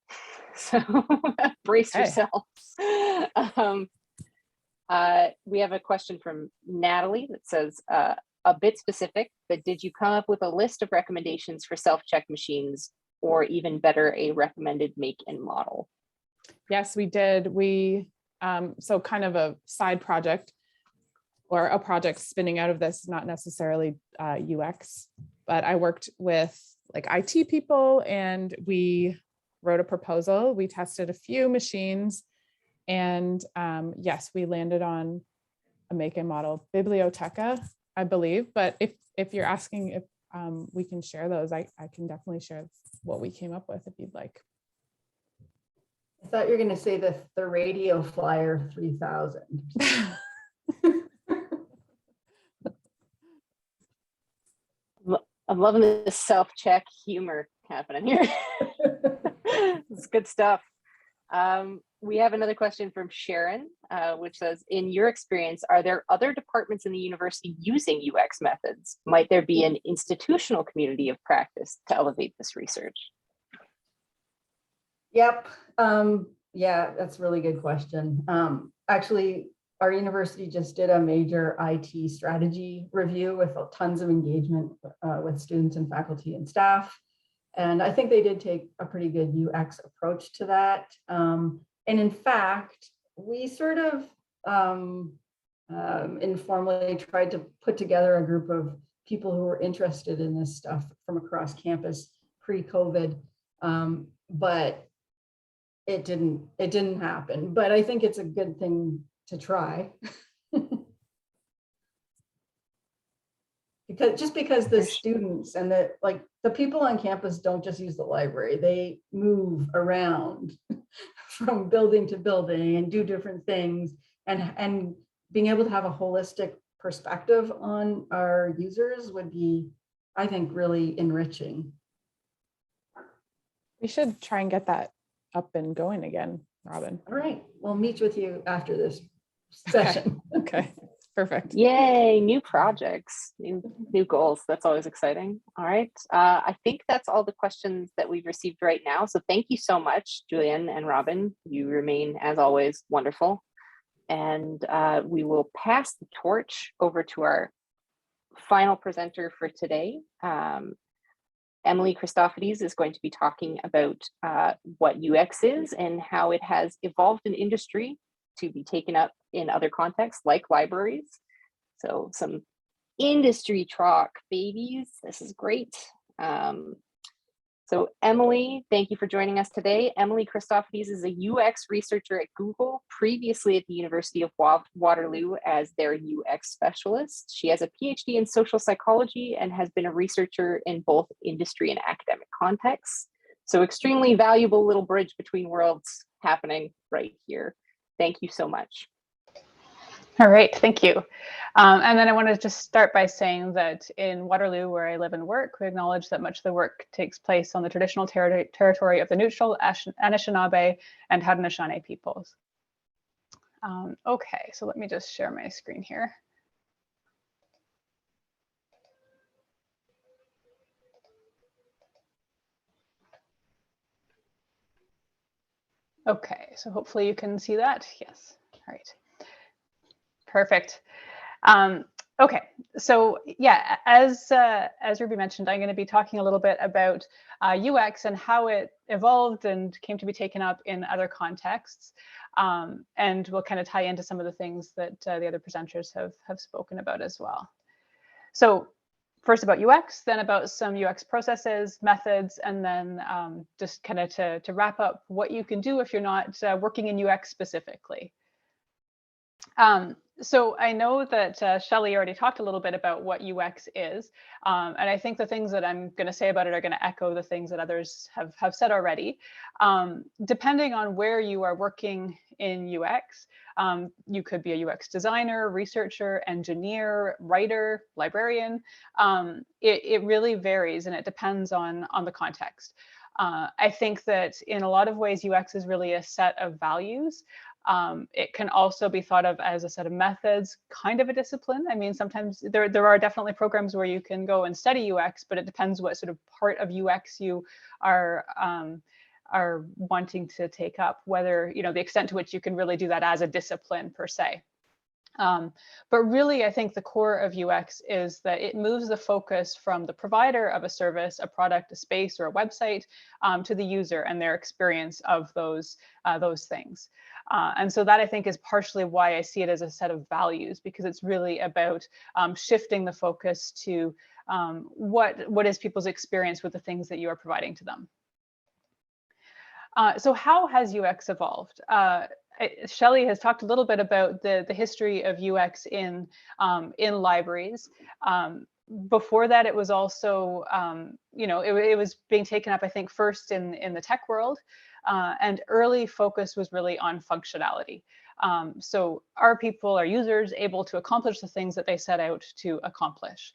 So brace yourself. We have a question from Natalie that says, a bit specific, but did you come up with a list of recommendations for self-check machines, or even better, a recommended make and model? Yes, we did. So kind of a side project or a project spinning out of this, not necessarily UX, but I worked with like IT people and we wrote a proposal. We tested a few machines and yes, we landed on a make and model bibliotheca, I believe. But if you're asking if we can share those, I can definitely share what we came up with if you'd like. I thought you were going to say the radio flyer 3000. I'm loving this self-check humor happening here. It's good stuff. We have another question from Sharon, which says, in your experience, are there other departments in the university using UX methods? Might there be an institutional community of practice to elevate this research? Yep. Yeah, that's a really good question. Actually, our university just did a major IT strategy review with tons of engagement with students and faculty and staff. And I think they did take a pretty good UX approach to that. And in fact, we sort of informally tried to put together a group of people who were interested in this stuff from across campus pre-COVID, but it didn't happen. But I think it's a good thing to try. because the students and the people on campus don't just use the library, they move around from building to building and do different things, and being able to have a holistic perspective on our users would be, I think, really enriching. We should try and get that up and going again, Robin. All right, we'll meet with you after this session. Okay. Perfect. Yay, new projects, new goals. That's always exciting. All right. I think that's all the questions that we've received right now. So thank you so much, Julian and Robin. You remain, as always, wonderful. And we will pass the torch over to our final presenter for today. Emily Christophides is going to be talking about what UX is and how it has evolved in industry to be taken up in other contexts like libraries. So some industry talk, babies. This is great. So Emily, thank you for joining us today. Emily Christophides is a UX researcher at Google, previously at the University of Waterloo as their UX specialist. She has a PhD in social psychology and has been a researcher in both industry and academic contexts. So extremely valuable little bridge between worlds happening right here. Thank you so much. All right, thank you. And then I want to just start by saying that in Waterloo, where I live and work, we acknowledge that much of the work takes place on the traditional territory of the neutral Anishinaabe and Haudenosaunee peoples. Okay, so let me just share my screen here. Okay, so hopefully you can see that. Yes, all right. Perfect. Okay, so yeah, as Ruby mentioned, I'm going to be talking a little bit about UX and how it evolved and came to be taken up in other contexts. And we'll kind of tie into some of the things that the other presenters have spoken about as well. So first about UX, then about some UX processes, methods, and then just kind of to wrap up what you can do if you're not working in UX specifically. So I know that Shelly already talked a little bit about what UX is, and I think the things that I'm going to say about it are going to echo the things that others have said already. Depending on where you are working in UX, you could be a UX designer, researcher, engineer, writer, librarian. It really varies, and it depends on the context. I think that in a lot of ways, UX is really a set of values. It can also be thought of as a set of methods, kind of a discipline. I mean, sometimes there are definitely programs where you can go and study UX, but it depends what sort of part of UX you are wanting to take up, whether, you know, the extent to which you can really do that as a discipline per se. But really, I think the core of UX is that it moves the focus from the provider of a service, a product, a space, or a website to the user and their experience of those things. And so that, I think, is partially why I see it as a set of values, because it's really about shifting the focus to what is people's experience with the things that you are providing to them. So how has UX evolved? Shelly has talked a little bit about the history of UX in libraries. Before that, it was also, you know, it was being taken up, I think, first in the tech world, and early focus was really on functionality. So are people, are users able to accomplish the things that they set out to accomplish?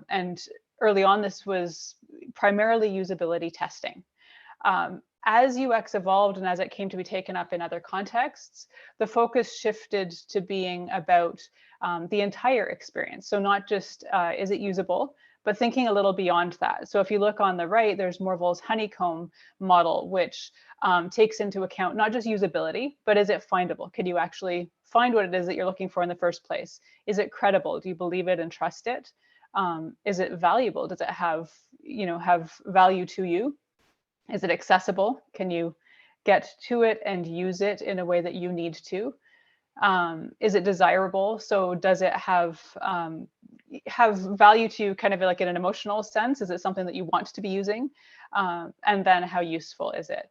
And early on, this was primarily usability testing. As UX evolved and as it came to be taken up in other contexts, the focus shifted to being about the entire experience. So not just is it usable, but thinking a little beyond that. So if you look on the right, there's Morville's honeycomb model, which takes into account not just usability, but is it findable? Could you actually find what it is that you're looking for in the first place? Is it credible? Do you believe it and trust it? Is it valuable? Does it have, you know, have value to you? Is it accessible? Can you get to it and use it in a way that you need to? Is it desirable? So does it have value to you kind of like in an emotional sense? Is it something that you want to be using? And then how useful is it?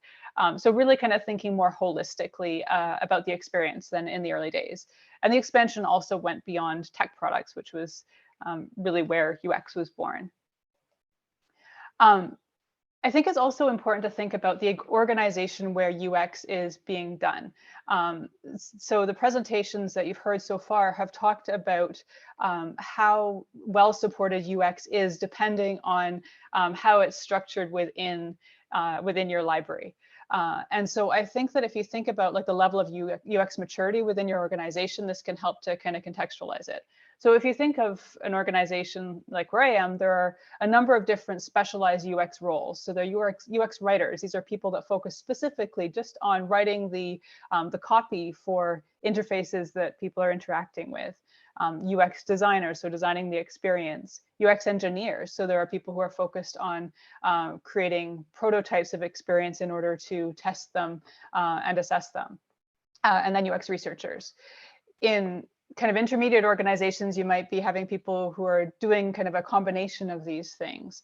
So really kind of thinking more holistically about the experience than in the early days. And the expansion also went beyond tech products, which was really where UX was born. I think it's also important to think about the organization where UX is being done. So the presentations that you've heard so far have talked about how well supported UX is depending on how it's structured within your library. And so I think that if you think about like the level of UX maturity within your organization, this can help to kind of contextualize it. So if you think of an organization like where I am, there are a number of different specialized UX roles. So there are UX writers. These are people that focus specifically just on writing the copy for interfaces that people are interacting with. UX designers, so designing the experience. UX engineers, so there are people who are focused on creating prototypes of experience in order to test them and assess them. And then UX researchers. In kind of intermediate organizations, you might be having people who are doing kind of a combination of these things.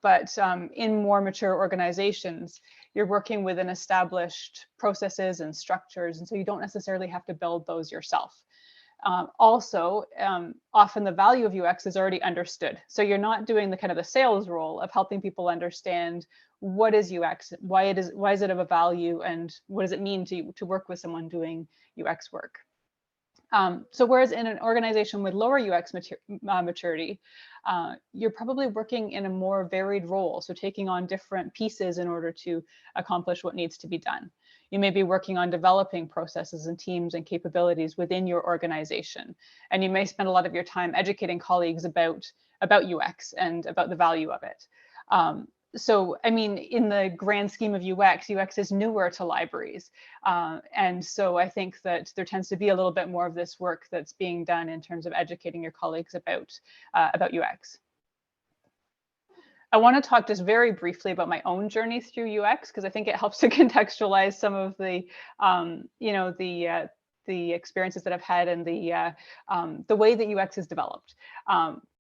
But in more mature organizations, you're working within established processes and structures, and so you don't necessarily have to build those yourself. Also, often the value of UX is already understood. So you're not doing the kind of the sales role of helping people understand what is UX, why is it of a value, and what does it mean to work with someone doing UX work. So whereas in an organization with lower UX maturity, you're probably working in a more varied role, so taking on different pieces in order to accomplish what needs to be done. You may be working on developing processes and teams and capabilities within your organization, and you may spend a lot of your time educating colleagues about UX and about the value of it. So, I mean, in the grand scheme of UX is newer to libraries. And so I think that there tends to be a little bit more of this work that's being done in terms of educating your colleagues about UX. I want to talk just very briefly about my own journey through UX, because I think it helps to contextualize some of the, you know, the the experiences that I've had and the way that UX is developed.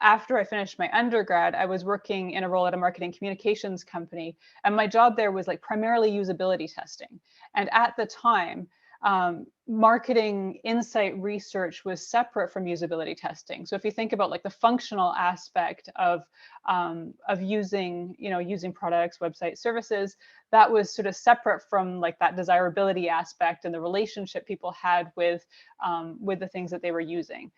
After I finished my undergrad, I was working in a role at a marketing communications company, and my job there was like primarily usability testing. And at the time, marketing insight research was separate from usability testing. So if you think about like the functional aspect of using, using products, website services, that was sort of separate from like that desirability aspect and the relationship people had with the things that they were using.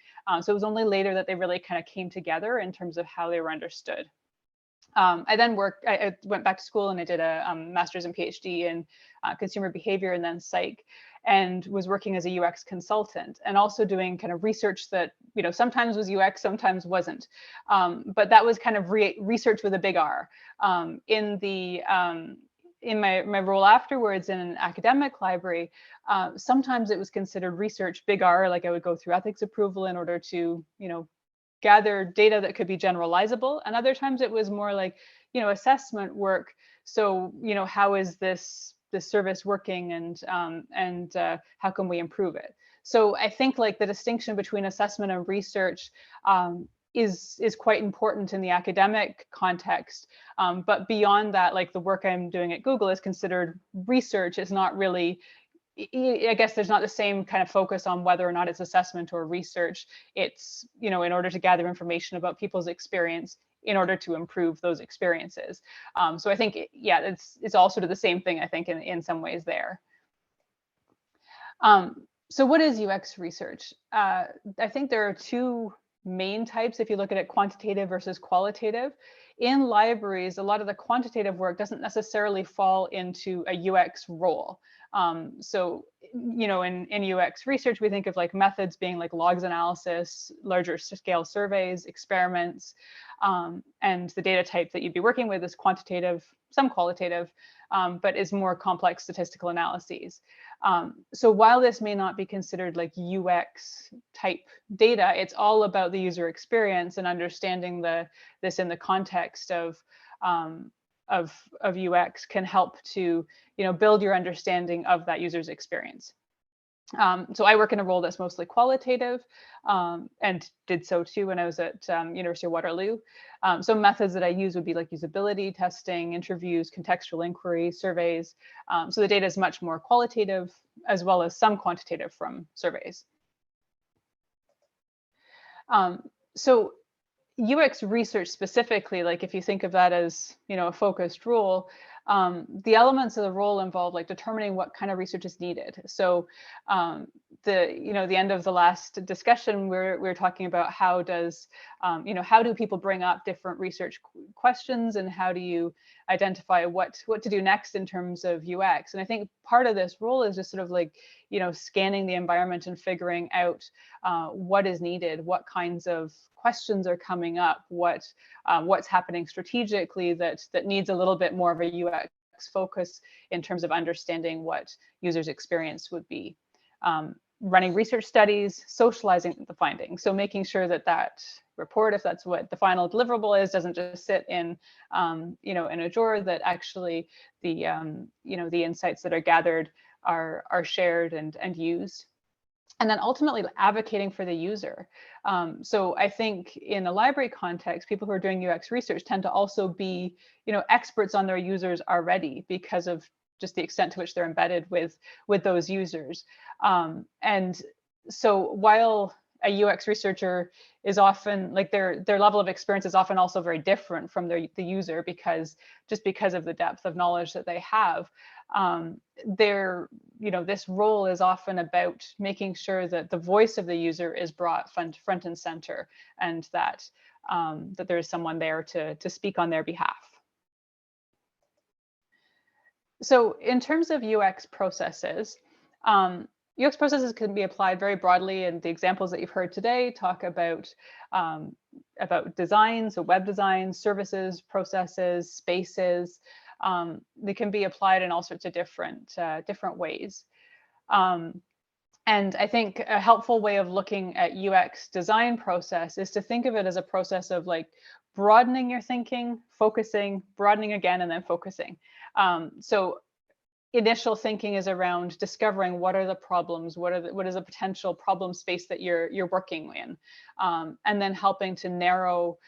So it was only later that they really kind of came together in terms of how they were understood. I went back to school and I did a master's and PhD in consumer behavior and then psych, and was working as a UX consultant and also doing kind of research that, sometimes was UX, sometimes wasn't. But that was kind of research with a big R. In my role afterwards in an academic library, sometimes it was considered research big R, like I would go through ethics approval in order to, gather data that could be generalizable. And other times it was more like, assessment work. So, how is this service working, and how can we improve it? So I think like the distinction between assessment and research is quite important in the academic context. But beyond that, like the work I'm doing at Google is considered research. It's not really, I guess there's not the same kind of focus on whether or not it's assessment or research. It's, in order to gather information about people's experience in order to improve those experiences. So I think, yeah, it's all sort of the same thing, I think, in some ways there. So what is UX research? I think there are two main types if you look at it, quantitative versus qualitative. In libraries, a lot of the quantitative work doesn't necessarily fall into a UX role. So, in UX research, we think of like methods being like logs analysis, larger scale surveys, experiments, and the data type that you'd be working with is quantitative, some qualitative, but is more complex statistical analyses. So while this may not be considered like UX type data, it's all about the user experience and understanding this in the context of UX can help to build your understanding of that user's experience. So I work in a role that's mostly qualitative, and did so too when I was at University of Waterloo. So methods that I use would be like usability testing, interviews, contextual inquiry, surveys. So the data is much more qualitative as well as some quantitative from surveys. So UX research specifically, like if you think of that as a focused role, the elements of the role involve like determining what kind of research is needed. So the end of the last discussion, we're talking about how does how do people bring up different research questions, and how do you identify what to do next in terms of UX. And I think part of this role is just sort of like scanning the environment and figuring out what is needed, what kinds of questions are coming up, what's happening strategically that needs a little bit more of a UX focus in terms of understanding what users' experience would be. Running research studies, socializing the findings. So making sure that report, if that's what the final deliverable is, doesn't just sit in in a drawer, that actually the the insights that are gathered are shared and used. And then ultimately advocating for the user. So I think in a library context, people who are doing UX research tend to also be, experts on their users already because of just the extent to which they're embedded with those users. And so while a UX researcher is often like their level of experience is often also very different from the user because of the depth of knowledge that they have. This role is often about making sure that the voice of the user is brought front and center, and that there is someone there to speak on their behalf. So in terms of UX processes, UX processes can be applied very broadly, and the examples that you've heard today talk about design, so web design, services, processes, spaces. They can be applied in all sorts of different ways. And I think a helpful way of looking at UX design process is to think of it as a process of like broadening your thinking, focusing, broadening again, and then focusing. So initial thinking is around discovering what are the problems, what is a potential problem space that you're working in, and then helping to narrow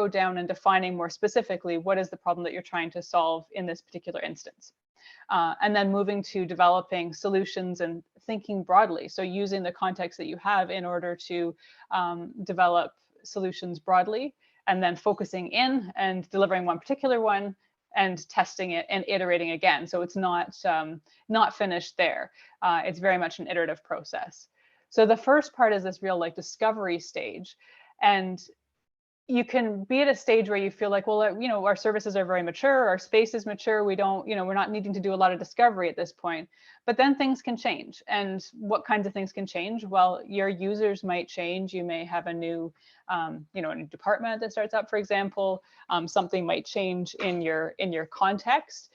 down and defining more specifically what is the problem that you're trying to solve in this particular instance. And then moving to developing solutions and thinking broadly. So using the context that you have in order to develop solutions broadly, and then focusing in and delivering one particular one and testing it and iterating again. So it's not finished there. It's very much an iterative process. So the first part is this real like discovery stage. And you can be at a stage where you feel like, well, you know, our services are very mature, our space is mature, we don't, you know, we're not needing to do a lot of discovery at this point. But then things can change. And what kinds of things can change? Well, your users might change. You may have a new, you know, a new department that starts up, for example. Something might change in your context.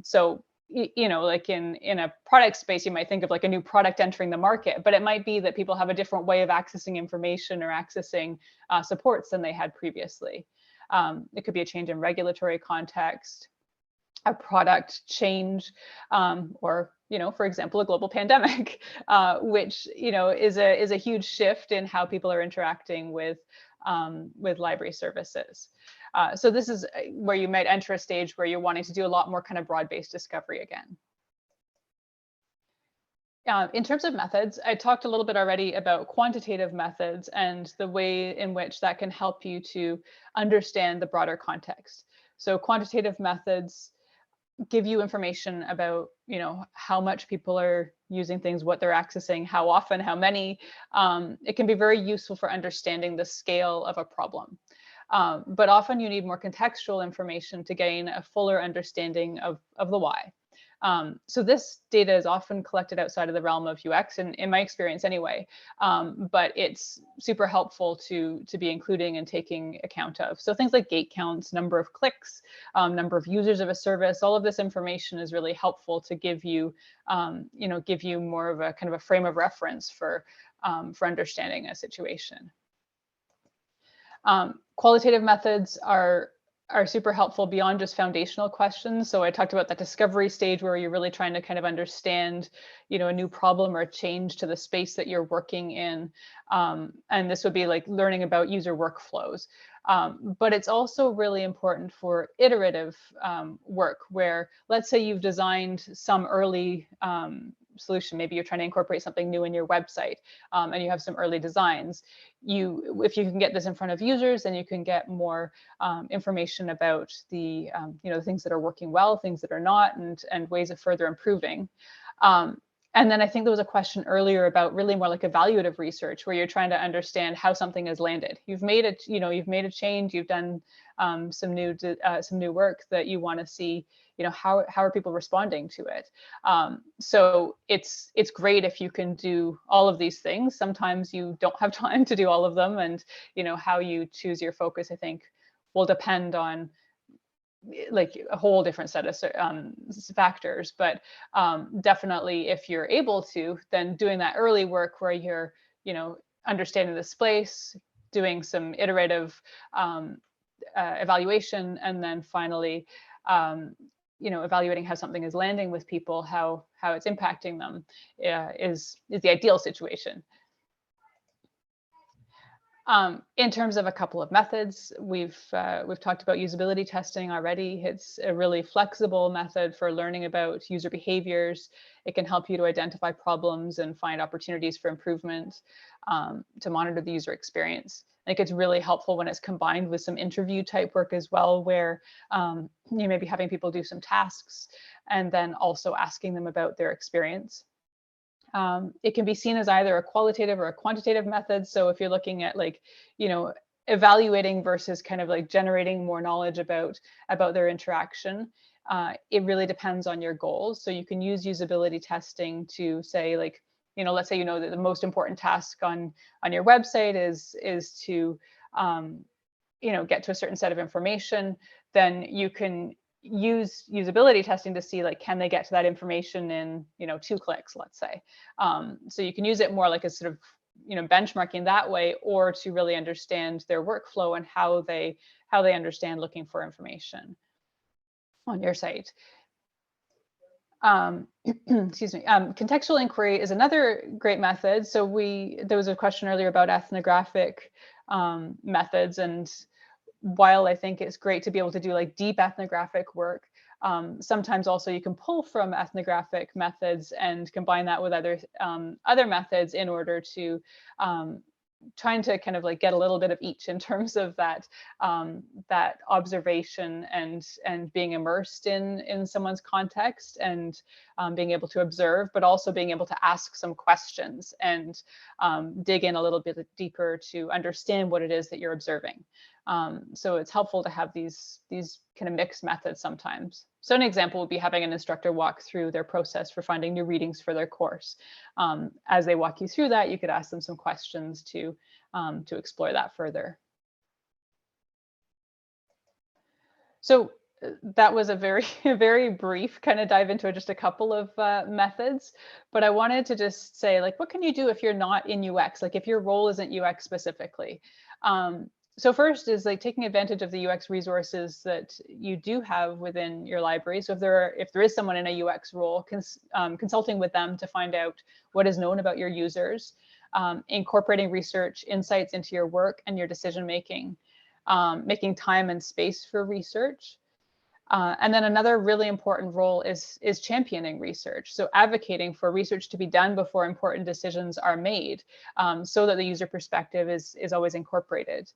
So you know, like in a product space, you might think of like a new product entering the market, but it might be that people have a different way of accessing information or accessing supports than they had previously. It could be a change in regulatory context, a product change, or, you know, for example, a global pandemic, which, you know, is a huge shift in how people are interacting with library services. So this is where you might enter a stage where you're wanting to do a lot more kind of broad-based discovery again. In terms of methods, I talked a little bit already about quantitative methods and the way in which that can help you to understand the broader context. So quantitative methods give you information about, you know, how much people are using things, what they're accessing, how often, how many. It can be very useful for understanding the scale of a problem. But often you need more contextual information to gain a fuller understanding of the why. So this data is often collected outside of the realm of UX, in my experience anyway, but it's super helpful to be including and taking account of. So things like gate counts, number of clicks, number of users of a service, all of this information is really helpful to give you, you know, give you more of a kind of a frame of reference for understanding a situation. Qualitative methods are super helpful beyond just foundational questions. So I talked about that discovery stage where you're really trying to kind of understand, you know, a new problem or a change to the space that you're working in. And this would be like learning about user workflows. But it's also really important for iterative work where, let's say you've designed some early solution. Maybe you're trying to incorporate something new in your website, and you have some early designs. If you can get this in front of users, then you can get more information about the you know, the things that are working well, things that are not, and ways of further improving. And then I think there was a question earlier about really more like evaluative research, where you're trying to understand how something has landed. You've made it, you know, you've made a change, you've done some new work that you want to see, you know, how are people responding to it? So it's great if you can do all of these things. Sometimes you don't have time to do all of them, and, you know, how you choose your focus, I think, will depend on like a whole different set of factors. But definitely, if you're able to, then doing that early work where you're, you know, understanding the space, doing some iterative evaluation, and then finally, you know, evaluating how something is landing with people, how it's impacting them, is the ideal situation. In terms of a couple of methods, we've talked about usability testing already. It's a really flexible method for learning about user behaviors. It can help you to identify problems and find opportunities for improvement, to monitor the user experience. I think it's really helpful when it's combined with some interview type work as well, where you may be having people do some tasks and then also asking them about their experience. It can be seen as either a qualitative or a quantitative method. So if you're looking at, like, you know, evaluating versus kind of like generating more knowledge about their interaction, it really depends on your goals. So you can use usability testing to say, like, you know, let's say you know that the most important task on your website is to you know, get to a certain set of information. Then you can use usability testing to see, like, can they get to that information in, you know, 2 clicks, let's say. So you can use it more like a sort of, you know, benchmarking that way, or to really understand their workflow and how they understand looking for information on your site. Excuse me. Contextual inquiry is another great method. So there was a question earlier about ethnographic methods, and while I think it's great to be able to do like deep ethnographic work, sometimes also you can pull from ethnographic methods and combine that with other methods in order to trying to kind of like get a little bit of each in terms of that that observation and being immersed in someone's context and being able to observe, but also being able to ask some questions and dig in a little bit deeper to understand what it is that you're observing. So it's helpful to have these kind of mixed methods sometimes. So an example would be having an instructor walk through their process for finding new readings for their course. As they walk you through that, you could ask them some questions to explore that further. So that was a very brief kind of dive into just a couple of methods, but I wanted to just say, like, what can you do if you're not in UX? Like if your role isn't UX specifically? So first is like taking advantage of the UX resources that you do have within your library. So if there is someone in a UX role, consulting with them to find out what is known about your users, incorporating research insights into your work and your decision making, making time and space for research. And then another really important role is championing research. So advocating for research to be done before important decisions are made, so that the user perspective is always incorporated.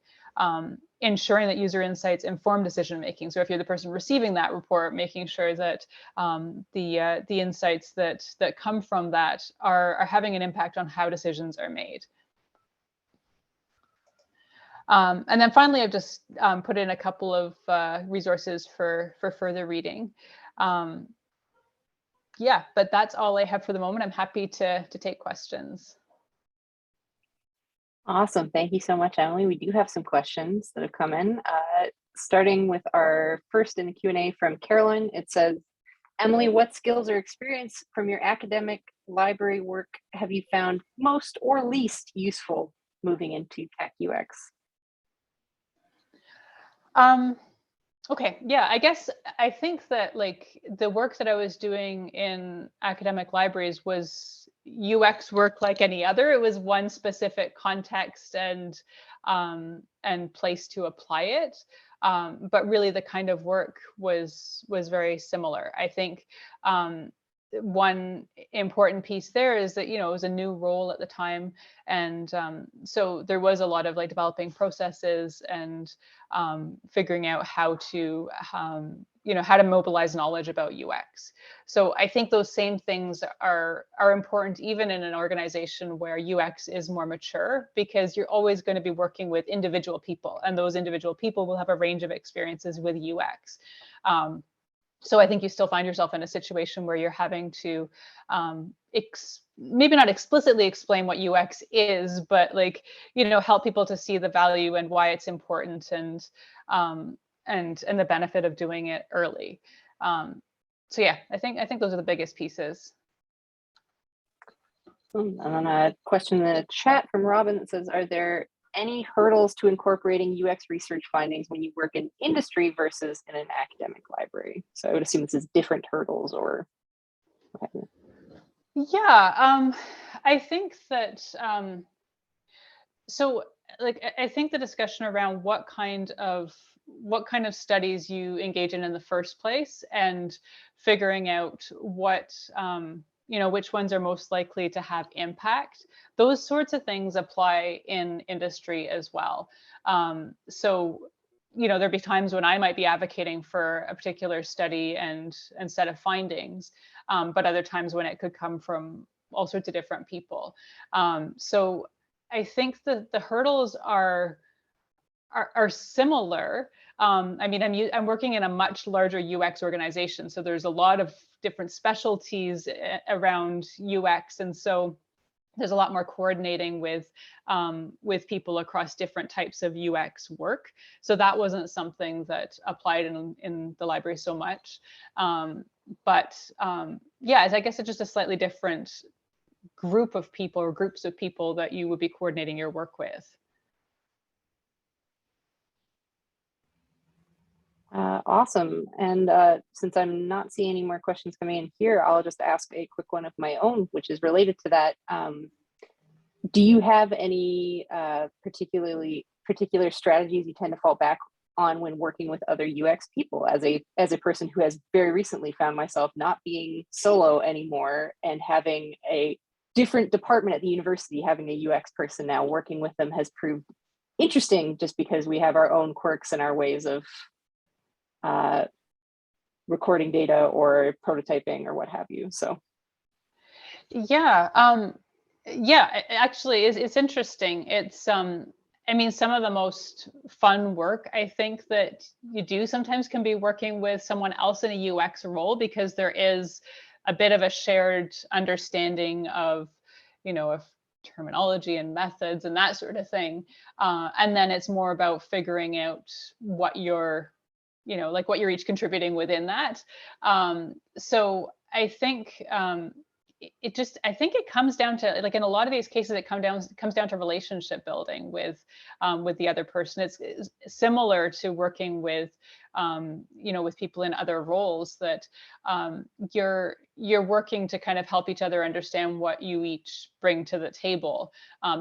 Ensuring that user insights inform decision making. So if you're the person receiving that report, making sure that the insights that come from that are having an impact on how decisions are made. And then finally, I've just put in a couple of resources for further reading. Yeah, but that's all I have for the moment. I'm happy to take questions. Awesome. Thank you so much, Emily. We do have some questions that have come in, starting with our first in the Q&A from Carolyn. It says, Emily, what skills or experience from your academic library work have you found most or least useful moving into tech UX? Okay, yeah, I think that like the work that I was doing in academic libraries was UX work like any other. It was one specific context and place to apply it. But really the kind of work was very similar. I think one important piece there is that, you know, it was a new role at the time. And so there was a lot of like developing processes and figuring out how to, you know, how to mobilize knowledge about UX. So I think those same things are important even in an organization where UX is more mature, because you're always going to be working with individual people, and those individual people will have a range of experiences with UX. So I think you still find yourself in a situation where you're having to maybe not explicitly explain what UX is, but like, you know, help people to see the value and why it's important and the benefit of doing it early. So yeah, I think those are the biggest pieces. And then a question in the chat from Robin that says, are there any hurdles to incorporating UX research findings when you work in industry versus in an academic library? So I would assume this is different hurdles or what have you. Yeah, I think that, so like, I think the discussion around what kind of studies you engage in the first place and figuring out what, you know, which ones are most likely to have impact, those sorts of things apply in industry as well. So, you know, there'd be times when I might be advocating for a particular study and set of findings, but other times when it could come from all sorts of different people. So I think that the hurdles are similar. I mean, I'm working in a much larger UX organization, so there's a lot of different specialties around UX, and so there's a lot more coordinating with people across different types of UX work. So that wasn't something that applied in the library so much. But yeah, I guess it's just a slightly different group of people or groups of people that you would be coordinating your work with. Awesome. And since I'm not seeing any more questions coming in here, I'll just ask a quick one of my own, which is related to that. Do you have any particular strategies you tend to fall back on when working with other UX people? As a person who has very recently found myself not being solo anymore and having a different department at the university, having a UX person now, working with them has proved interesting just because we have our own quirks and our ways of recording data or prototyping or what have you. So yeah, yeah, actually it's interesting. It's I mean, some of the most fun work I think that you do sometimes can be working with someone else in a UX role, because there is a bit of a shared understanding of, of terminology and methods and that sort of thing. And then it's more about figuring out what you're, like what you're each contributing within that. So I think I think it comes down to, like, in a lot of these cases, it comes down to relationship building with the other person. It's similar to working with, with people in other roles, that you're working to kind of help each other understand what you each bring to the table.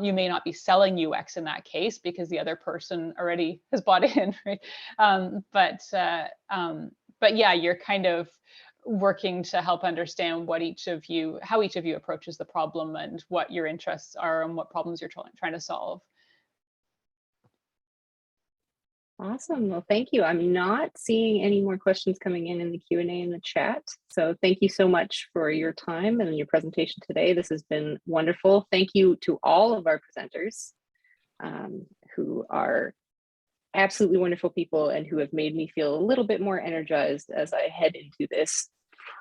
You may not be selling UX in that case because the other person already has bought in, right? But yeah, you're kind of working to help understand how each of you approaches the problem and what your interests are and what problems you're trying to solve. awesome. Well, thank you. I'm not seeing any more questions coming in the Q&A in the chat. So thank you so much for your time and your presentation today. This has been wonderful. Thank you to all of our presenters who are absolutely wonderful people and who have made me feel a little bit more energized as I head into this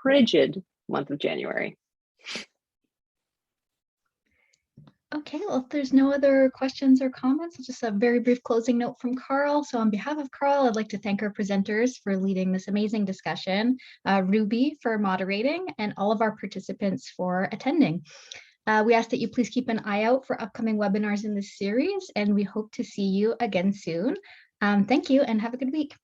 frigid month of January. Okay, well, if there's no other questions or comments, just a very brief closing note from Carl. So on behalf of Carl, I'd like to thank our presenters for leading this amazing discussion, Ruby for moderating, and all of our participants for attending. We ask that you please keep an eye out for upcoming webinars in this series, and we hope to see you again soon. Thank you and have a good week.